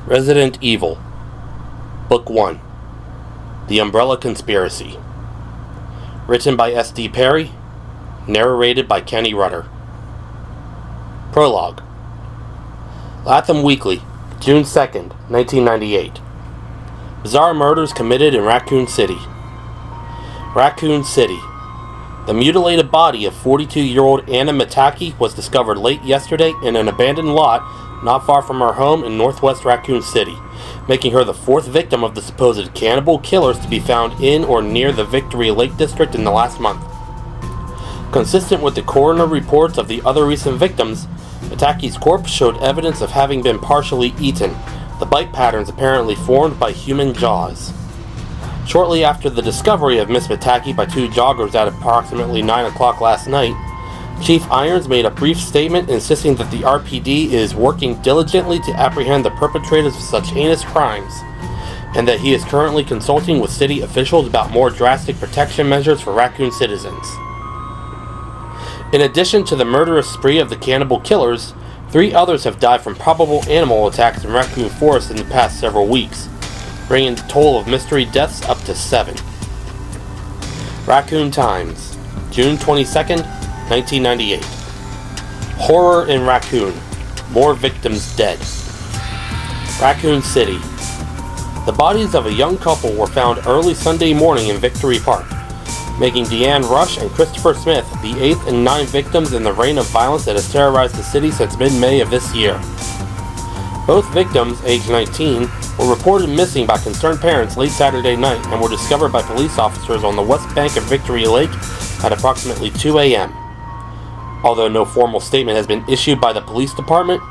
Resident Evil, Book 1, The Umbrella Conspiracy. Written by S.D. Perry, narrated by Kenny Rutter. Prologue. Latham Weekly, June 2nd, 1998. Bizarre murders committed in Raccoon City. Raccoon City. The mutilated body of 42-year-old Anna Mitaki was discovered late yesterday in an abandoned lot not far from her home in northwest Raccoon City, making her the fourth victim of the supposed cannibal killers to be found in or near the Victory Lake District in the last month. Consistent with the coroner reports of the other recent victims, Mitaki's corpse showed evidence of having been partially eaten, the bite patterns apparently formed by human jaws. Shortly after the discovery of Miss Mitaki by two joggers at approximately 9 o'clock last night, Chief Irons made a brief statement insisting that the RPD is working diligently to apprehend the perpetrators of such heinous crimes, and that he is currently consulting with city officials about more drastic protection measures for Raccoon citizens. In addition to the murderous spree of the cannibal killers, 3 others have died from probable animal attacks in Raccoon Forest in the past several weeks, bringing the total of mystery deaths up to 7. Raccoon Times, June 22nd, 1998. Horror in Raccoon. More victims dead. Raccoon City. The bodies of a young couple were found early Sunday morning in Victory Park, making Deanne Rush and Christopher Smith the 8th and 9th victims in the reign of violence that has terrorized the city since mid-May of this year. Both victims, aged 19, were reported missing by concerned parents late Saturday night and were discovered by police officers on the west bank of Victory Lake at approximately 2 a.m. Although no formal statement has been issued by the police department,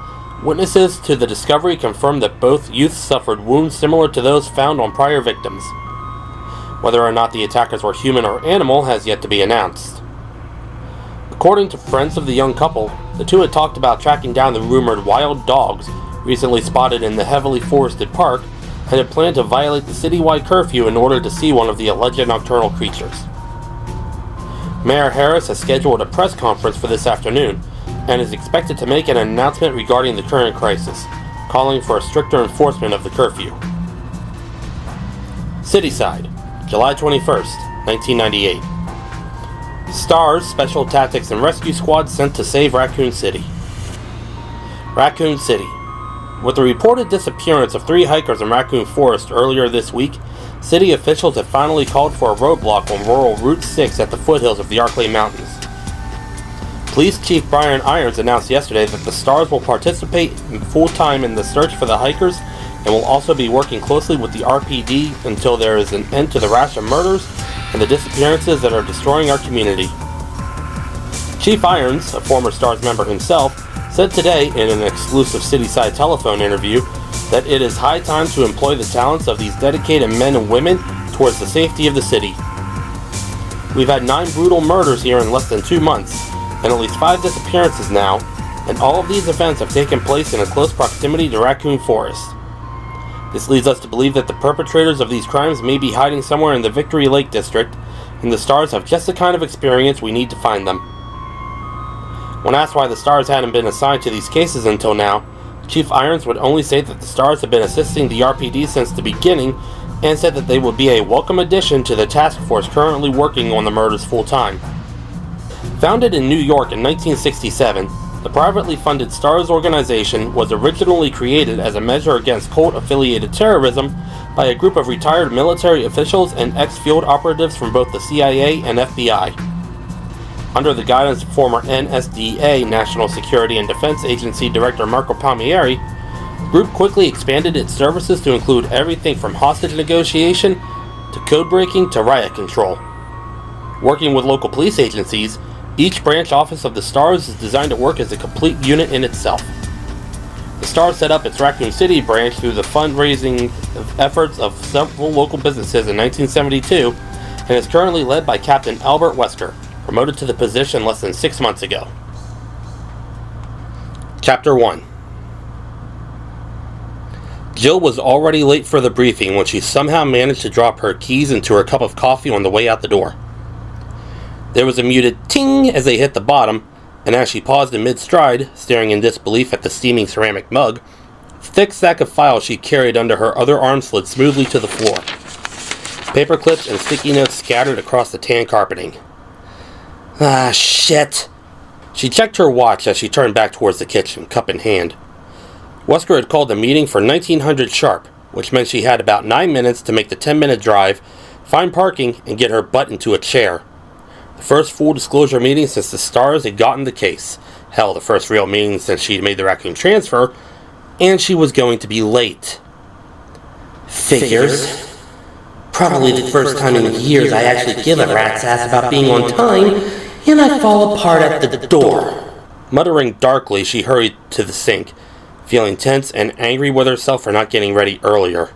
witnesses to the discovery confirmed that both youths suffered wounds similar to those found on prior victims. Whether or not the attackers were human or animal has yet to be announced. According to friends of the young couple, the two had talked about tracking down the rumored wild dogs recently spotted in the heavily forested park and had planned to violate the citywide curfew in order to see one of the alleged nocturnal creatures. Mayor Harris has scheduled a press conference for this afternoon and is expected to make an announcement regarding the current crisis, calling for a stricter enforcement of the curfew. Cityside, July 21st, 1998. STARS Special Tactics and Rescue Squad sent to save Raccoon City. Raccoon City. With the reported disappearance of 3 hikers in Raccoon Forest earlier this week, city officials have finally called for a roadblock on rural Route 6 at the foothills of the Arklay Mountains. Police Chief Brian Irons announced yesterday that the STARS will participate full-time in the search for the hikers and will also be working closely with the RPD until there is an end to the rash of murders and the disappearances that are destroying our community. Chief Irons, a former STARS member himself, said today in an exclusive Cityside telephone interview that it is high time to employ the talents of these dedicated men and women towards the safety of the city. We've had 9 brutal murders here in less than 2 months, and at least 5 disappearances now, and all of these events have taken place in a close proximity to Raccoon Forest. This leads us to believe that the perpetrators of these crimes may be hiding somewhere in the Victory Lake District, and the STARS have just the kind of experience we need to find them. When asked why the STARS hadn't been assigned to these cases until now, Chief Irons would only say that the STARS have been assisting the RPD since the beginning and said that they would be a welcome addition to the task force currently working on the murders full-time. Founded in New York in 1967, the privately funded STARS organization was originally created as a measure against cult-affiliated terrorism by a group of retired military officials and ex-field operatives from both the CIA and FBI. Under the guidance of former NSDA National Security and Defense Agency Director Marco Palmieri, the group quickly expanded its services to include everything from hostage negotiation to code breaking to riot control. Working with local police agencies, each branch office of the STARS is designed to work as a complete unit in itself. The STARS set up its Raccoon City branch through the fundraising efforts of several local businesses in 1972 and is currently led by Captain Albert Wesker, promoted to the position less than 6 months ago. Chapter 1. Jill was already late for the briefing when she somehow managed to drop her keys into her cup of coffee on the way out the door. There was a muted ting as they hit the bottom, and as she paused in mid-stride, staring in disbelief at the steaming ceramic mug, thick stack of files she carried under her other arm slid smoothly to the floor. Paper clips and sticky notes scattered across the tan carpeting. Ah, shit. She checked her watch as she turned back towards the kitchen, cup in hand. Wesker had called the meeting for 1900 sharp, which meant she had about 9 minutes to make the 10-minute drive, find parking, and get her butt into a chair. The first full disclosure meeting since the Stars had gotten the case. Hell, the first real meeting since she'd made the Raccoon transfer, and she was going to be late. Figures. Probably the first time in years I actually give a rat's ass about being on time, and I fall apart at the door. Muttering darkly, she hurried to the sink, feeling tense and angry with herself for not getting ready earlier.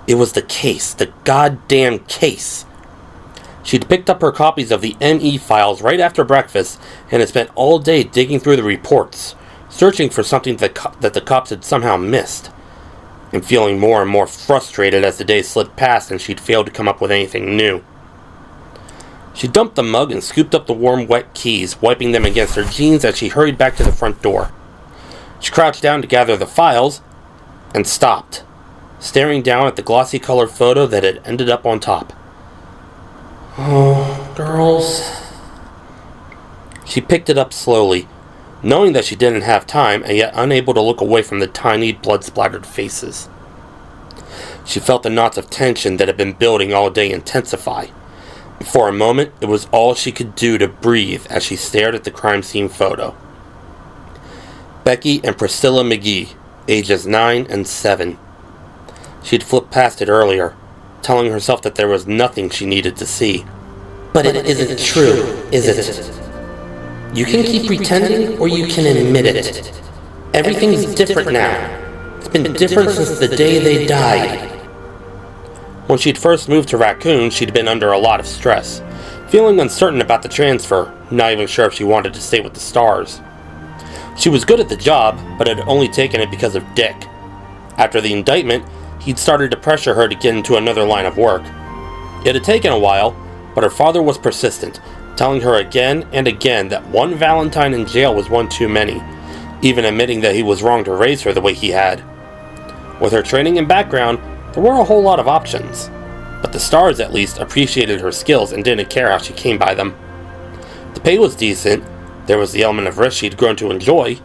It was the case, the goddamn case. She'd picked up her copies of the ME files right after breakfast and had spent all day digging through the reports, searching for something that the cops had somehow missed, and feeling more and more frustrated as the days slipped past and she'd failed to come up with anything new. She dumped the mug and scooped up the warm, wet keys, wiping them against her jeans as she hurried back to the front door. She crouched down to gather the files, and stopped, staring down at the glossy colored photo that had ended up on top. Oh, girls. She picked it up slowly, knowing that she didn't have time, and yet unable to look away from the tiny, blood-splattered faces. She felt the knots of tension that had been building all day intensify. And for a moment, it was all she could do to breathe as she stared at the crime scene photo. Becky and Priscilla McGee, ages 9 and 7. She'd flipped past it earlier, telling herself that there was nothing she needed to see. But it isn't true, is it? You can keep pretending, or you can admit it. Everything's different now. It's been different since the day they died. When she'd first moved to Raccoon, she'd been under a lot of stress, feeling uncertain about the transfer, not even sure if she wanted to stay with the Stars. She was good at the job, but had only taken it because of Dick. After the indictment, he'd started to pressure her to get into another line of work. It had taken a while, but her father was persistent, telling her again and again that one Valentine in jail was one too many, even admitting that he was wrong to raise her the way he had. With her training and background, there were a whole lot of options, but the Stars at least appreciated her skills and didn't care how she came by them. The pay was decent. There was the element of risk she'd grown to enjoy.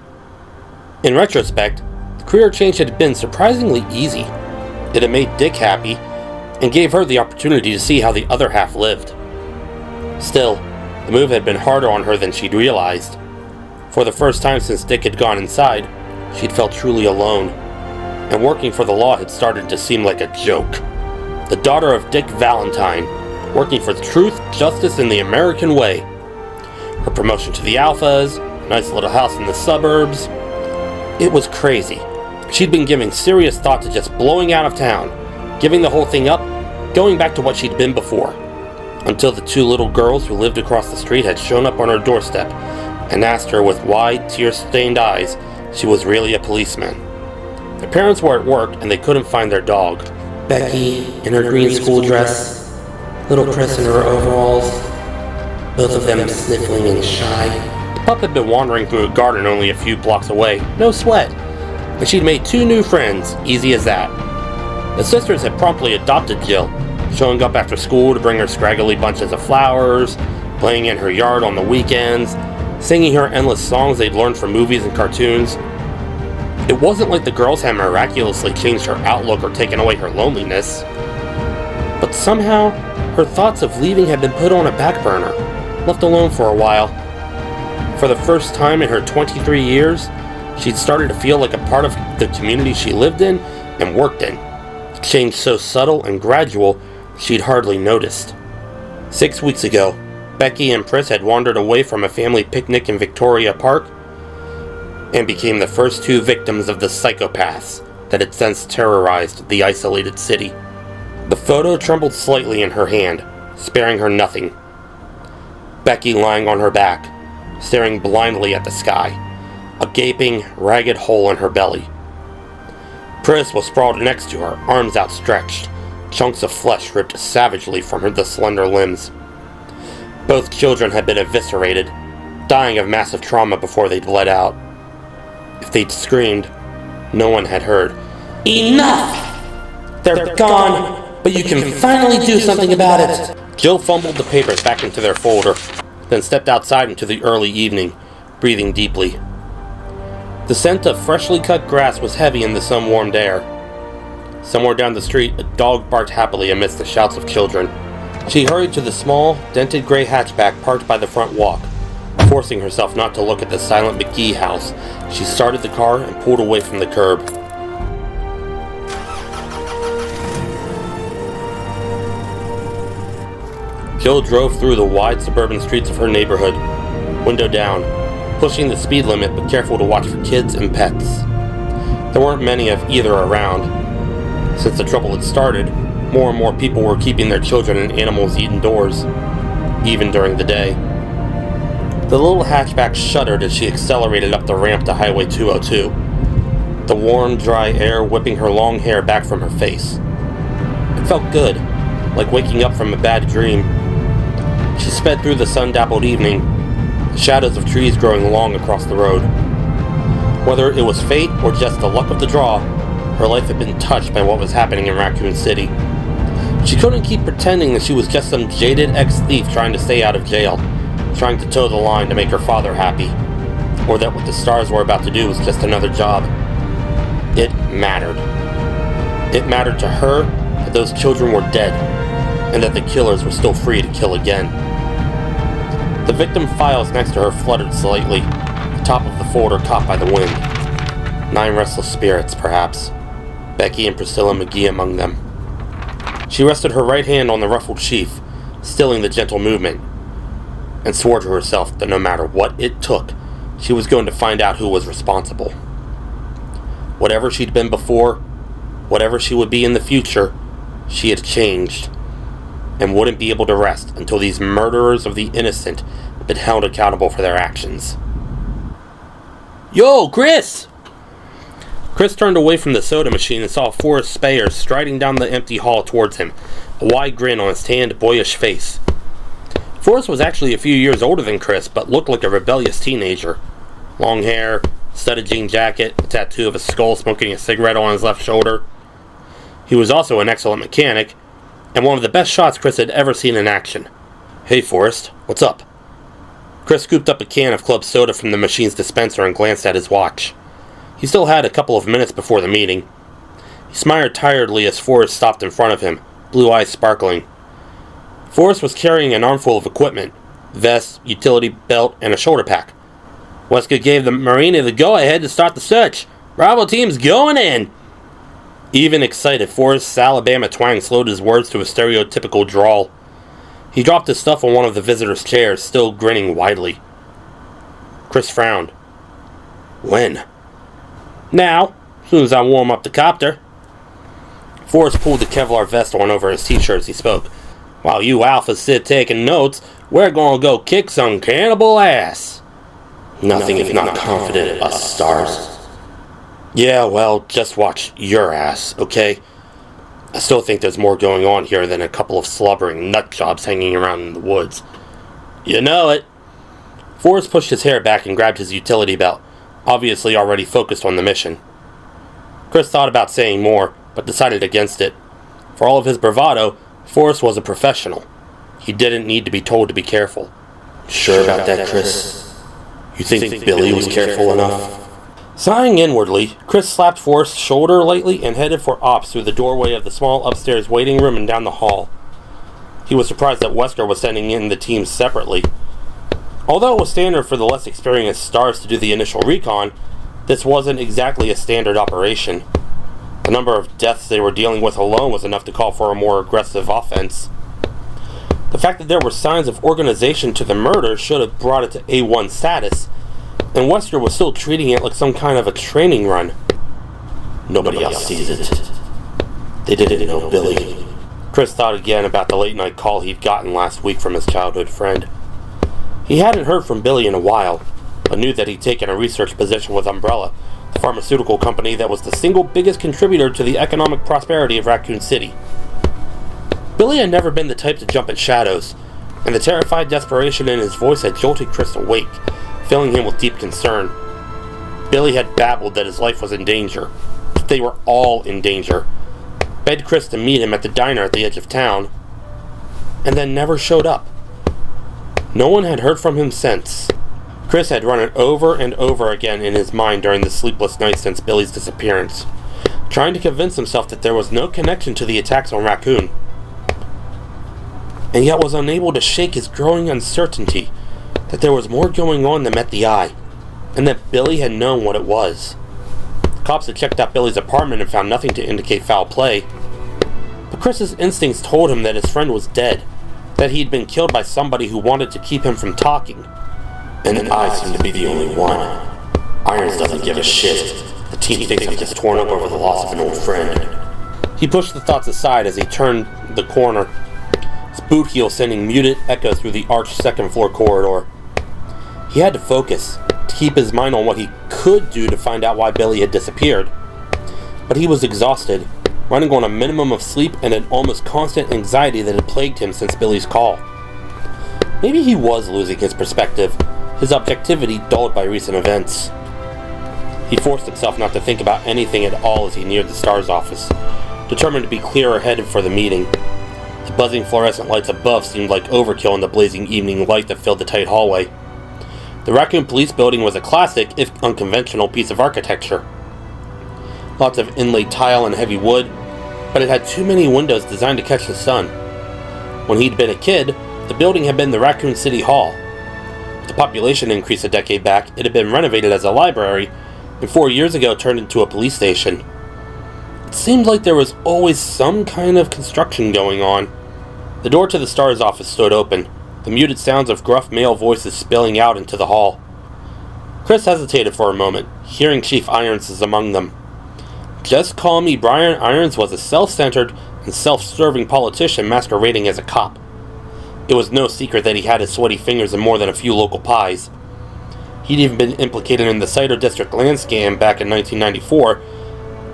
In retrospect, the career change had been surprisingly easy. It had made Dick happy, and gave her the opportunity to see how the other half lived. Still, the move had been harder on her than she'd realized. For the first time since Dick had gone inside, she'd felt truly alone, and working for the law had started to seem like a joke. The daughter of Dick Valentine, working for truth, justice, and the American way. Her promotion to the Alphas, a nice little house in the suburbs. It was crazy. She'd been giving serious thought to just blowing out of town, giving the whole thing up, going back to what she'd been before, until the two little girls who lived across the street had shown up on her doorstep and asked her with wide, tear-stained eyes she was really a policeman. Their parents were at work and they couldn't find their dog. Becky in her green school dress, little Chris in her overalls, both of them sniffling and shy. The pup had been wandering through a garden only a few blocks away, no sweat, and she'd made 2 new friends, easy as that. The sisters had promptly adopted Jill, showing up after school to bring her scraggly bunches of flowers, playing in her yard on the weekends, singing her endless songs they'd learned from movies and cartoons. It wasn't like the girls had miraculously changed her outlook or taken away her loneliness. But somehow, her thoughts of leaving had been put on a back burner, left alone for a while. For the first time in her 23 years, she'd started to feel like a part of the community she lived in and worked in. Change so subtle and gradual, she'd hardly noticed. 6 weeks ago, Becky and Pris had wandered away from a family picnic in Victoria Park and became the first 2 victims of the psychopaths that had since terrorized the isolated city. The photo trembled slightly in her hand, sparing her nothing. Becky lying on her back, staring blindly at the sky, a gaping, ragged hole in her belly. Pris was sprawled next to her, arms outstretched, chunks of flesh ripped savagely from the slender limbs. Both children had been eviscerated, dying of massive trauma before they'd bled out. If they'd screamed, No one had heard. "Enough! They're gone, but you can finally do something about it." Jill fumbled the papers back into their folder, then stepped outside into the early evening, breathing deeply. The scent of freshly cut grass was heavy in the sun-warmed air. Somewhere down the street, a dog barked happily amidst the shouts of children. She hurried to the small, dented gray hatchback parked by the front walk. Forcing herself not to look at the silent McGee house, she started the car and pulled away from the curb. Jill drove through the wide suburban streets of her neighborhood, window down, pushing the speed limit but careful to watch for kids and pets. There weren't many of either around. Since the trouble had started, more and more people were keeping their children and animals indoors, even during the day. The little hatchback shuddered as she accelerated up the ramp to Highway 202, the warm, dry air whipping her long hair back from her face. It felt good, like waking up from a bad dream. She sped through the sun-dappled evening, the shadows of trees growing long across the road. Whether it was fate or just the luck of the draw, her life had been touched by what was happening in Raccoon City. She couldn't keep pretending that she was just some jaded ex-thief trying to stay out of jail, trying to toe the line to make her father happy, or that what the stars were about to do was just another job. It mattered. It mattered to her that those children were dead, and that the killers were still free to kill again. The victim files next to her fluttered slightly, the top of the folder caught by the wind. 9 restless spirits, perhaps. Becky and Priscilla McGee among them. She rested her right hand on the ruffled sheath, stilling the gentle movement, and swore to herself that no matter what it took, she was going to find out who was responsible. Whatever she'd been before, whatever she would be in the future, she had changed, and wouldn't be able to rest until these murderers of the innocent had been held accountable for their actions. "Yo, Chris!" Chris turned away from the soda machine and saw Forrest Spayers striding down the empty hall towards him, a wide grin on his tanned, boyish face. Forrest was actually a few years older than Chris, but looked like a rebellious teenager. Long hair, studded jean jacket, a tattoo of a skull smoking a cigarette on his left shoulder. He was also an excellent mechanic, and one of the best shots Chris had ever seen in action. "Hey, Forrest, what's up?" Chris scooped up a can of club soda from the machine's dispenser and glanced at his watch. He still had a couple of minutes before the meeting. He smiled tiredly as Forrest stopped in front of him, blue eyes sparkling. Forrest was carrying an armful of equipment, vest, utility belt, and a shoulder pack. Wesker gave the Marina the go-ahead to start the search. Bravo team's going in! Even excited, Forrest's Alabama twang slowed his words to a stereotypical drawl. He dropped his stuff on one of the visitors' chairs, still grinning widely. Chris frowned. "When?" "Now, as soon as I warm up the copter." Forrest pulled the Kevlar vest on over his t-shirt as he spoke. "While you alphas sit taking notes, we're gonna go kick some cannibal ass." "Nothing if not confident, us stars." "Yeah, well, just watch your ass, okay? I still think there's more going on here than a couple of slobbering nut jobs hanging around in the woods." "You know it." Forrest pushed his hair back and grabbed his utility belt, obviously already focused on the mission. Chris thought about saying more, but decided against it. For all of his bravado, Forrest was a professional. He didn't need to be told to be careful. "Sure about that, Chris? You think Billy was careful enough?" Sighing inwardly, Chris slapped Forrest's shoulder lightly and headed for Ops through the doorway of the small upstairs waiting room and down the hall. He was surprised that Wesker was sending in the teams separately. Although it was standard for the less experienced stars to do the initial recon, this wasn't exactly a standard operation. The number of deaths they were dealing with alone was enough to call for a more aggressive offense. The fact that there were signs of organization to the murder should have brought it to A1 status, and Wesker was still treating it like some kind of a training run. Nobody else sees it. They didn't know Billy. Chris thought again about the late-night call he'd gotten last week from his childhood friend. He hadn't heard from Billy in a while, but knew that he'd taken a research position with Umbrella, the pharmaceutical company that was the single biggest contributor to the economic prosperity of Raccoon City. Billy had never been the type to jump at shadows, and the terrified desperation in his voice had jolted Chris awake, filling him with deep concern. Billy had babbled that his life was in danger, that they were all in danger, begged Chris to meet him at the diner at the edge of town, and then never showed up. No one had heard from him since. Chris had run it over and over again in his mind during the sleepless nights since Billy's disappearance, trying to convince himself that there was no connection to the attacks on Raccoon, and yet was unable to shake his growing uncertainty that there was more going on than met the eye, and that Billy had known what it was. The cops had checked out Billy's apartment and found nothing to indicate foul play, but Chris's instincts told him that his friend was dead, that he'd been killed by somebody who wanted to keep him from talking. And I seem to be the only one. Irons doesn't give a shit. The team thinks I'm just torn up over the loss of an old friend. He pushed the thoughts aside as he turned the corner, his boot heel sending muted echo through the arched second-floor corridor. He had to focus, to keep his mind on what he could do to find out why Billy had disappeared. But he was exhausted, running on a minimum of sleep and an almost constant anxiety that had plagued him since Billy's call. Maybe he was losing his perspective, his objectivity dulled by recent events. He forced himself not to think about anything at all as he neared the STARS office, determined to be clearer headed for the meeting. The buzzing fluorescent lights above seemed like overkill in the blazing evening light that filled the tight hallway. The Raccoon Police Building was a classic, if unconventional, piece of architecture. Lots of inlaid tile and heavy wood, but it had too many windows designed to catch the sun. When he'd been a kid, the building had been the Raccoon City Hall. With the population increase a decade back, it had been renovated as a library, and 4 years ago turned into a police station. It seemed like there was always some kind of construction going on. The door to the STARS office stood open, the muted sounds of gruff male voices spilling out into the hall. Chris hesitated for a moment, hearing Chief Irons is among them. Just Call Me Brian Irons was a self-centered and self-serving politician masquerading as a cop. It was no secret that he had his sweaty fingers in more than a few local pies. He'd even been implicated in the Cider District land scam back in 1994,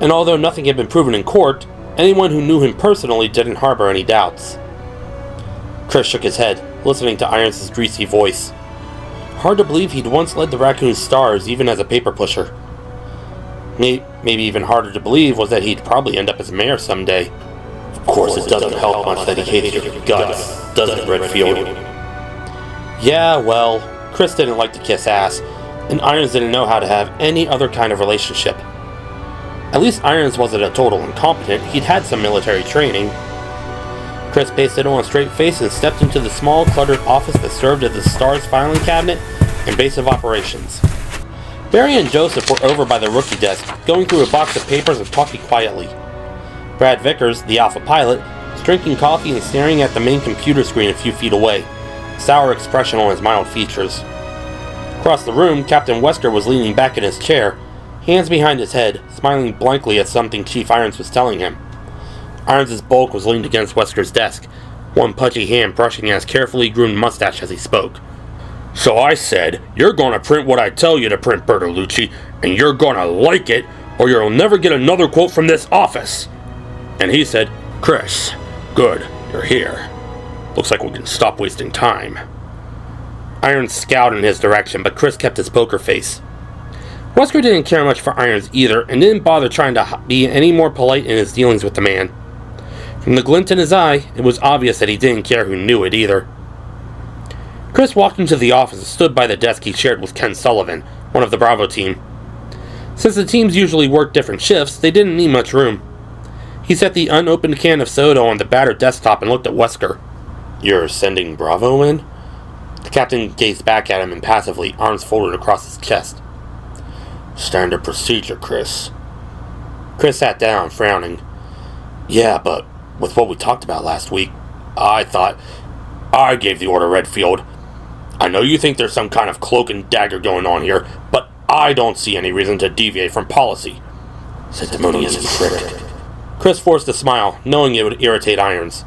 and although nothing had been proven in court, anyone who knew him personally didn't harbor any doubts. Chris shook his head, listening to Irons' greasy voice. Hard to believe he'd once led the Raccoon Stars, even as a paper pusher. Maybe even harder to believe was that he'd probably end up as mayor someday. Of course, it doesn't help much that he hates your guts, does it, Redfield? Yeah, well, Chris didn't like to kiss ass, and Irons didn't know how to have any other kind of relationship. At least Irons wasn't a total incompetent, he'd had some military training. Chris pasted on a straight face and stepped into the small, cluttered office that served as the STARS filing cabinet and base of operations. Barry and Joseph were over by the rookie desk, going through a box of papers and talking quietly. Brad Vickers, the Alpha pilot, was drinking coffee and staring at the main computer screen a few feet away, a sour expression on his mild features. Across the room, Captain Wesker was leaning back in his chair, hands behind his head, smiling blankly at something Chief Irons was telling him. Irons' bulk was leaned against Wesker's desk, one pudgy hand brushing at his carefully groomed mustache as he spoke. So I said, you're gonna print what I tell you to print, Bertolucci, and you're gonna like it, or you'll never get another quote from this office. And he said, Chris, good, you're here. Looks like we can stop wasting time. Irons scowled in his direction, but Chris kept his poker face. Wesker didn't care much for Irons either, and didn't bother trying to be any more polite in his dealings with the man. From the glint in his eye, it was obvious that he didn't care who knew it either. Chris walked into the office and stood by the desk he shared with Ken Sullivan, one of the Bravo team. Since the teams usually worked different shifts, they didn't need much room. He set the unopened can of soda on the battered desktop and looked at Wesker. You're sending Bravo in? The captain gazed back at him impassively, arms folded across his chest. Standard procedure, Chris. Chris sat down, frowning. Yeah, but with what we talked about last week, I thought I gave the order, Redfield. I know you think there's some kind of cloak and dagger going on here, but I don't see any reason to deviate from policy. Sanctimonious prick. Chris forced a smile, knowing it would irritate Irons.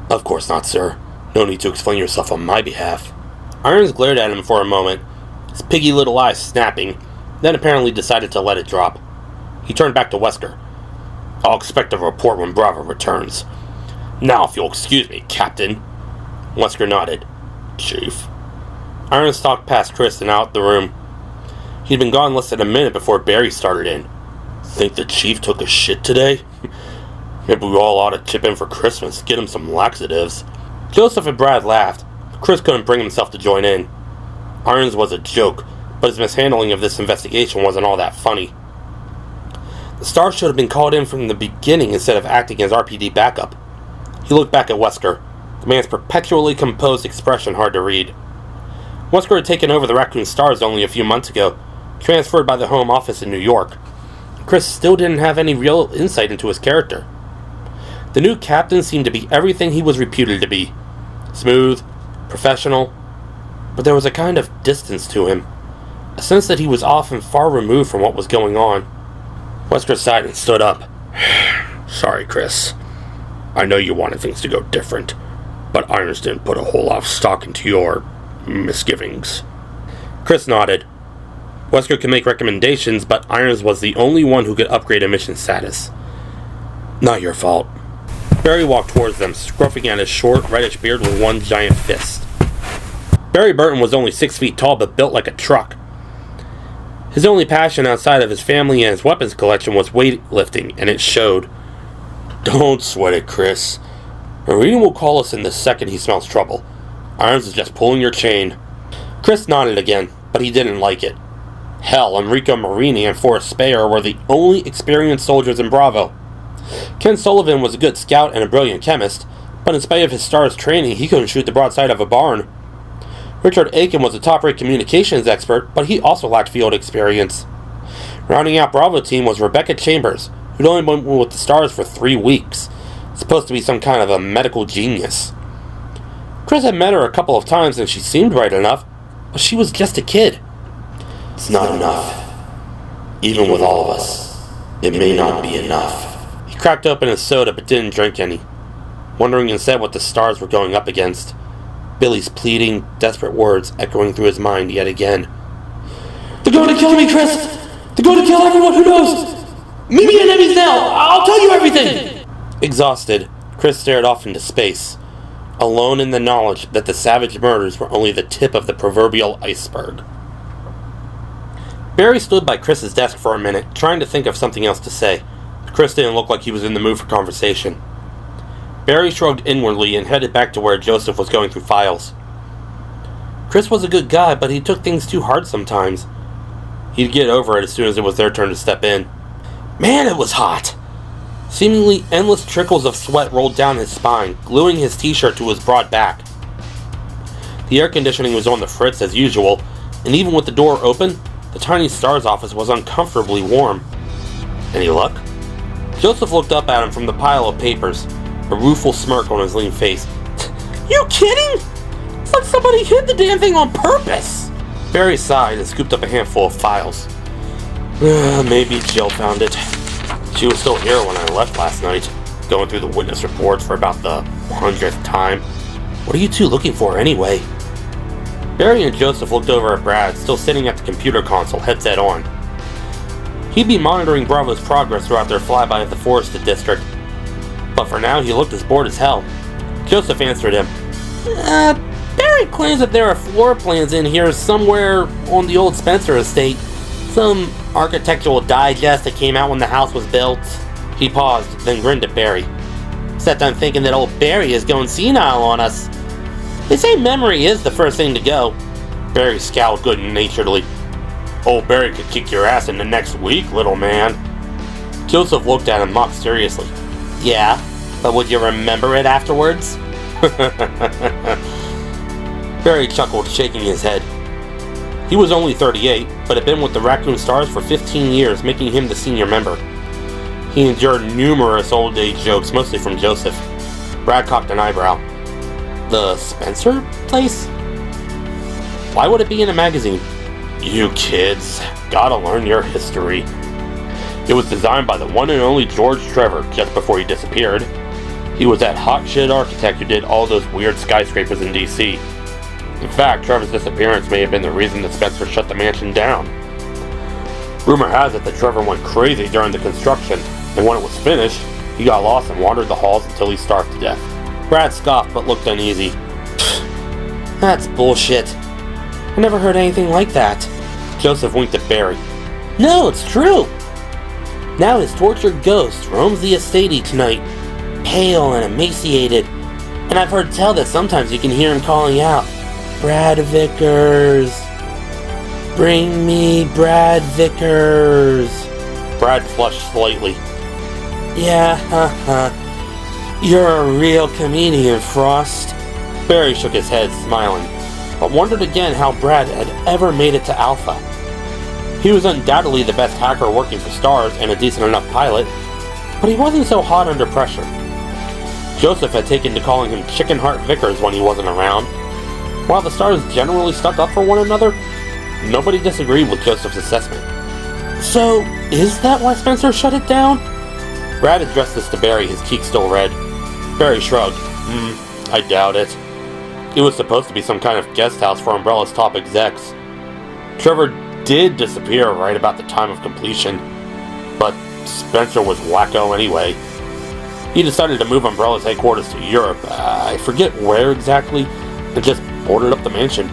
Of course not, sir. No need to explain yourself on my behalf. Irons glared at him for a moment, his piggy little eyes snapping, then apparently decided to let it drop. He turned back to Wesker. I'll expect a report when Bravo returns. Now, if you'll excuse me, Captain. Wesker nodded. Chief. Irons stalked past Chris and out the room. He'd been gone less than a minute before Barry started in. Think the chief took a shit today? Maybe we all ought to chip in for Christmas, get him some laxatives. Joseph and Brad laughed, but Chris couldn't bring himself to join in. Irons was a joke, but his mishandling of this investigation wasn't all that funny. The Stars should have been called in from the beginning instead of acting as RPD backup. He looked back at Wesker, the man's perpetually composed expression hard to read. Wesker had taken over the Raccoon Stars only a few months ago, transferred by the home office in New York. Chris still didn't have any real insight into his character. The new captain seemed to be everything he was reputed to be. Smooth, professional, but there was a kind of distance to him, a sense that he was often far removed from what was going on. Wesker sighed and stood up. Sorry, Chris. I know you wanted things to go different, but Irons didn't put a whole lot of stock into your misgivings. Chris nodded. Wesker could make recommendations, but Irons was the only one who could upgrade a mission status. Not your fault. Barry walked towards them, scruffing at his short, reddish beard with one giant fist. Barry Burton was only 6 feet tall, but built like a truck. His only passion outside of his family and his weapons collection was weightlifting, and it showed. Don't sweat it, Chris. Marine will call us in the second he smells trouble. Irons is just pulling your chain. Chris nodded again, but he didn't like it. Hell, Enrico Marini and Forrest Speyer were the only experienced soldiers in Bravo. Ken Sullivan was a good scout and a brilliant chemist, but in spite of his STARS training, he couldn't shoot the broadside of a barn. Richard Aiken was a top-rate communications expert, but he also lacked field experience. Rounding out Bravo team was Rebecca Chambers, who'd only been with the Stars for 3 weeks. Supposed to be some kind of a medical genius. Chris had met her a couple of times and she seemed bright enough, but she was just a kid. It's not enough. Even with all of us, it may not be enough. He cracked open his soda but didn't drink any, wondering instead what the Stars were going up against. Billy's pleading, desperate words echoing through his mind yet again. They're going to kill me, Chris! They're going to kill everyone who knows! Meet me at Emmy's now! I'll tell you everything! Exhausted, Chris stared off into space, alone in the knowledge that the savage murders were only the tip of the proverbial iceberg. Barry stood by Chris's desk for a minute, trying to think of something else to say, but Chris didn't look like he was in the mood for conversation. Barry shrugged inwardly and headed back to where Joseph was going through files. Chris was a good guy, but he took things too hard sometimes. He'd get over it as soon as it was their turn to step in. Man, it was hot! Seemingly endless trickles of sweat rolled down his spine, gluing his t-shirt to his broad back. The air conditioning was on the fritz as usual, and even with the door open, the tiny STARS office was uncomfortably warm. Any luck? Joseph looked up at him from the pile of papers, a rueful smirk on his lean face. You kidding? It's like somebody hid the damn thing on purpose! Barry sighed and scooped up a handful of files. Maybe Jill found it. She was still here when I left last night, going through the witness reports for about the 100th time. What are you two looking for anyway? Barry and Joseph looked over at Brad, still sitting at the computer console, headset on. He'd be monitoring Bravo's progress throughout their flyby of the forested district, but for now he looked as bored as hell. Joseph answered him. Barry claims that there are floor plans in here somewhere on the old Spencer estate. Some architectural digest that came out when the house was built. He paused, then grinned at Barry. Except I'm thinking that old Barry is going senile on us. They say memory is the first thing to go. Barry scowled good-naturedly. Old Barry could kick your ass in the next week, little man. Joseph looked at him mock seriously. Yeah, but would you remember it afterwards? Barry chuckled, shaking his head. He was only 38, but had been with the Raccoon Stars for 15 years, making him the senior member. He endured numerous old age jokes, mostly from Joseph. Brad cocked an eyebrow. The Spencer place? Why would it be in a magazine? You kids, gotta learn your history. It was designed by the one and only George Trevor just before he disappeared. He was that hotshit architect who did all those weird skyscrapers in DC. In fact, Trevor's disappearance may have been the reason that Spencer shut the mansion down. Rumor has it that Trevor went crazy during the construction, and when it was finished, he got lost and wandered the halls until he starved to death. Brad scoffed but looked uneasy. That's bullshit. I never heard anything like that. Joseph winked at Barry. No, it's true. Now his tortured ghost roams the estate each night, pale and emaciated, and I've heard tell that sometimes you can hear him calling out, Brad Vickers. Bring me Brad Vickers. Brad flushed slightly. Yeah, You're a real comedian, Frost. Barry shook his head, smiling, but wondered again how Brad had ever made it to Alpha. He was undoubtedly the best hacker working for STARS and a decent enough pilot, but he wasn't so hot under pressure. Joseph had taken to calling him Chicken Heart Vickers when he wasn't around. While the STARS generally stuck up for one another, nobody disagreed with Joseph's assessment. So, is that why Spencer shut it down? Brad addressed this to Barry, his cheeks still red. Barry shrugged. I doubt it. It was supposed to be some kind of guest house for Umbrella's top execs. Trevor did disappear right about the time of completion, but Spencer was wacko anyway. He decided to move Umbrella's headquarters to Europe, I forget where exactly, and just boarded up the mansion.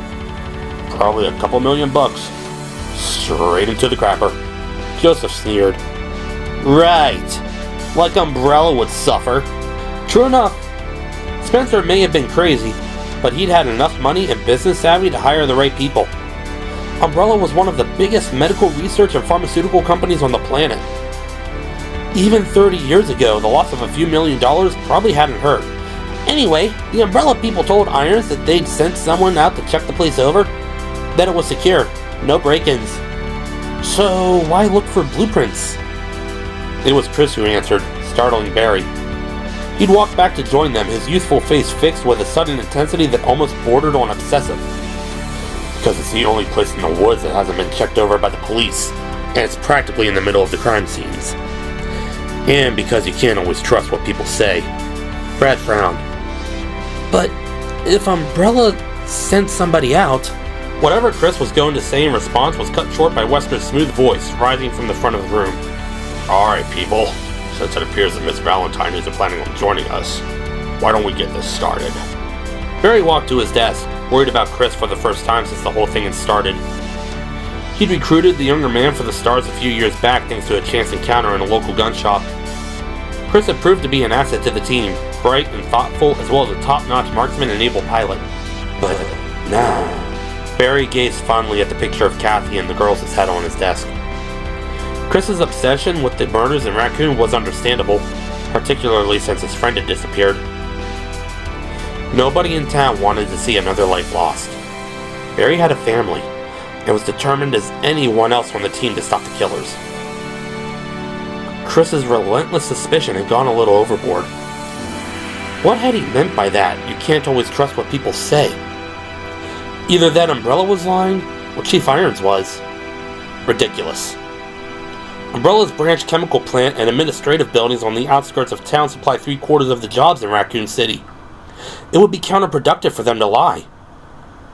Probably a couple $1,000,000. Straight into the crapper. Joseph sneered. Right. Like Umbrella would suffer. True enough. Spencer may have been crazy, but he'd had enough money and business savvy to hire the right people. Umbrella was one of the biggest medical research and pharmaceutical companies on the planet. Even 30 years ago, the loss of a few $1,000,000 probably hadn't hurt. Anyway, the Umbrella people told Irons that they'd sent someone out to check the place over, that it was secure, no break-ins. So why look for blueprints? It was Chris who answered, startling Barry. He'd walked back to join them, his youthful face fixed with a sudden intensity that almost bordered on obsessive. Because it's the only place in the woods that hasn't been checked over by the police, and it's practically in the middle of the crime scenes. And because you can't always trust what people say. Brad frowned. But if Umbrella sent somebody out... Whatever Chris was going to say in response was cut short by Wesker's smooth voice, rising from the front of the room. Alright, people. Since it appears that Miss Valentine isn't planning on joining us, why don't we get this started? Barry walked to his desk, worried about Chris for the first time since the whole thing had started. He'd recruited the younger man for the STARS a few years back thanks to a chance encounter in a local gun shop. Chris had proved to be an asset to the team, bright and thoughtful, as well as a top-notch marksman and able pilot. But now... Barry gazed fondly at the picture of Kathy and the girls his had on his desk. Chris's obsession with the murders in Raccoon was understandable, particularly since his friend had disappeared. Nobody in town wanted to see another life lost. Barry had a family, and was determined as anyone else on the team to stop the killers. Chris's relentless suspicion had gone a little overboard. What had he meant by that, you can't always trust what people say? Either that Umbrella was lying, or Chief Irons was. Ridiculous. Umbrella's branch chemical plant and administrative buildings on the outskirts of town supply 3/4 of the jobs in Raccoon City. It would be counterproductive for them to lie.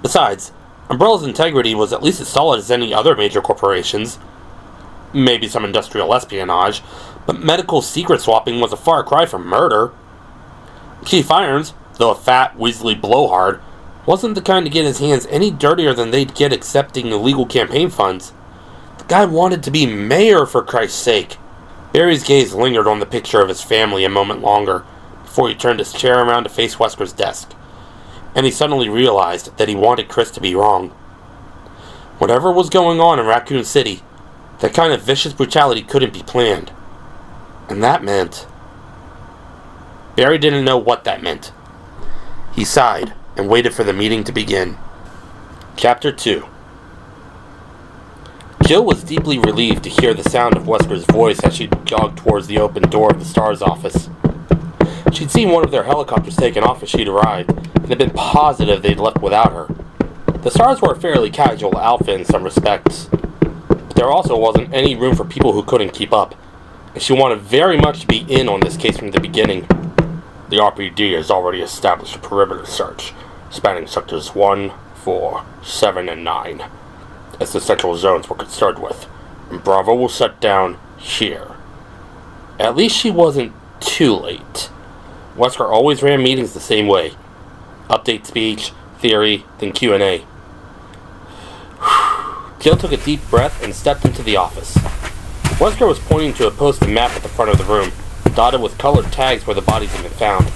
Besides, Umbrella's integrity was at least as solid as any other major corporation's. Maybe some industrial espionage, but medical secret swapping was a far cry from murder. Chief Irons, though a fat, weaselly blowhard, wasn't the kind to get his hands any dirtier than they'd get accepting illegal campaign funds. The guy wanted to be mayor, for Christ's sake. Barry's gaze lingered on the picture of his family a moment longer, before he turned his chair around to face Wesker's desk. And he suddenly realized that he wanted Chris to be wrong. Whatever was going on in Raccoon City, that kind of vicious brutality couldn't be planned. And that meant... Barry didn't know what that meant. He sighed and waited for the meeting to begin. Chapter 2. Jill was deeply relieved to hear the sound of Wesker's voice as she jogged towards the open door of the STARS office. She'd seen one of their helicopters taken off as she'd arrived, and had been positive they'd left without her. The STARS were a fairly casual outfit in some respects, but there also wasn't any room for people who couldn't keep up, and she wanted very much to be in on this case from the beginning. The RPD has already established a perimeter search, spanning sectors 1, 4, 7, and 9, as the central zones we're concerned with, and Bravo will set down here. At least she wasn't too late. Wesker always ran meetings the same way. Update speech, theory, then Q&A. Jill took a deep breath and stepped into the office. Wesker was pointing to a posted map at the front of the room, dotted with colored tags where the bodies had been found.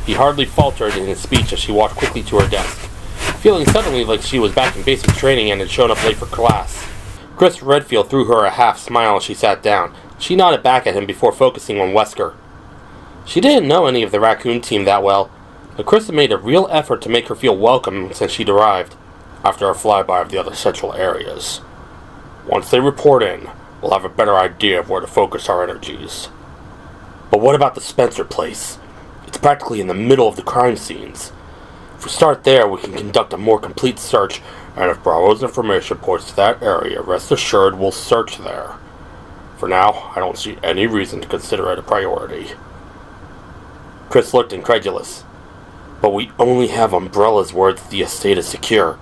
He hardly faltered in his speech as she walked quickly to her desk, feeling suddenly like she was back in basic training and had shown up late for class. Chris Redfield threw her a half smile as she sat down. She nodded back at him before focusing on Wesker. She didn't know any of the raccoon team that well, but Chris had made a real effort to make her feel welcome since she'd arrived, after a flyby of the other central areas. Once they report in, we'll have a better idea of where to focus our energies. But what about the Spencer place? It's practically in the middle of the crime scenes. If we start there, we can conduct a more complete search, and if Bravo's information points to that area, rest assured we'll search there. For now, I don't see any reason to consider it a priority. Chris looked incredulous. But we only have Umbrella's word that the estate is secure.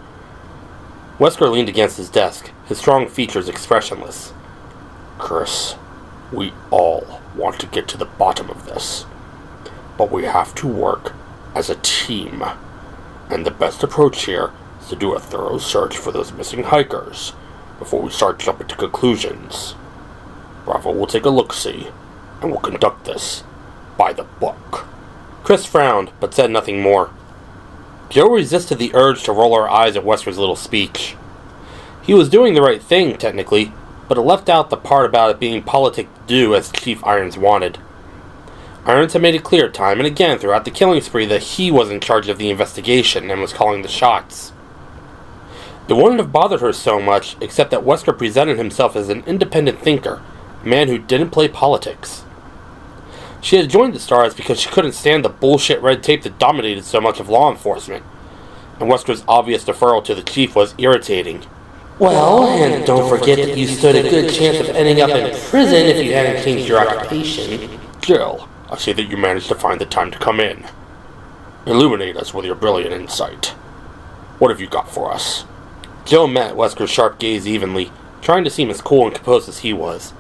Wesker leaned against his desk, his strong features expressionless. Chris, we all want to get to the bottom of this. But we have to work as a team. And the best approach here is to do a thorough search for those missing hikers before we start jumping to conclusions. Bravo will take a look-see, and we'll conduct this by the book. Chris frowned, but said nothing more. Jill resisted the urge to roll her eyes at Wesker's little speech. He was doing the right thing, technically, but it left out the part about it being politic due as Chief Irons wanted. Irons had made it clear time and again throughout the killing spree that he was in charge of the investigation and was calling the shots. It wouldn't have bothered her so much, except that Wesker presented himself as an independent thinker, a man who didn't play politics. She had joined the Stars because she couldn't stand the bullshit red tape that dominated so much of law enforcement, and Wesker's obvious deferral to the chief was irritating. Well, and don't forget that you stood a good chance of ending up in prison if you hadn't changed your occupation. Jill, I see that you managed to find the time to come in. Illuminate us with your brilliant insight. What have you got for us? Jill met Wesker's sharp gaze evenly, trying to seem as cool and composed as he was.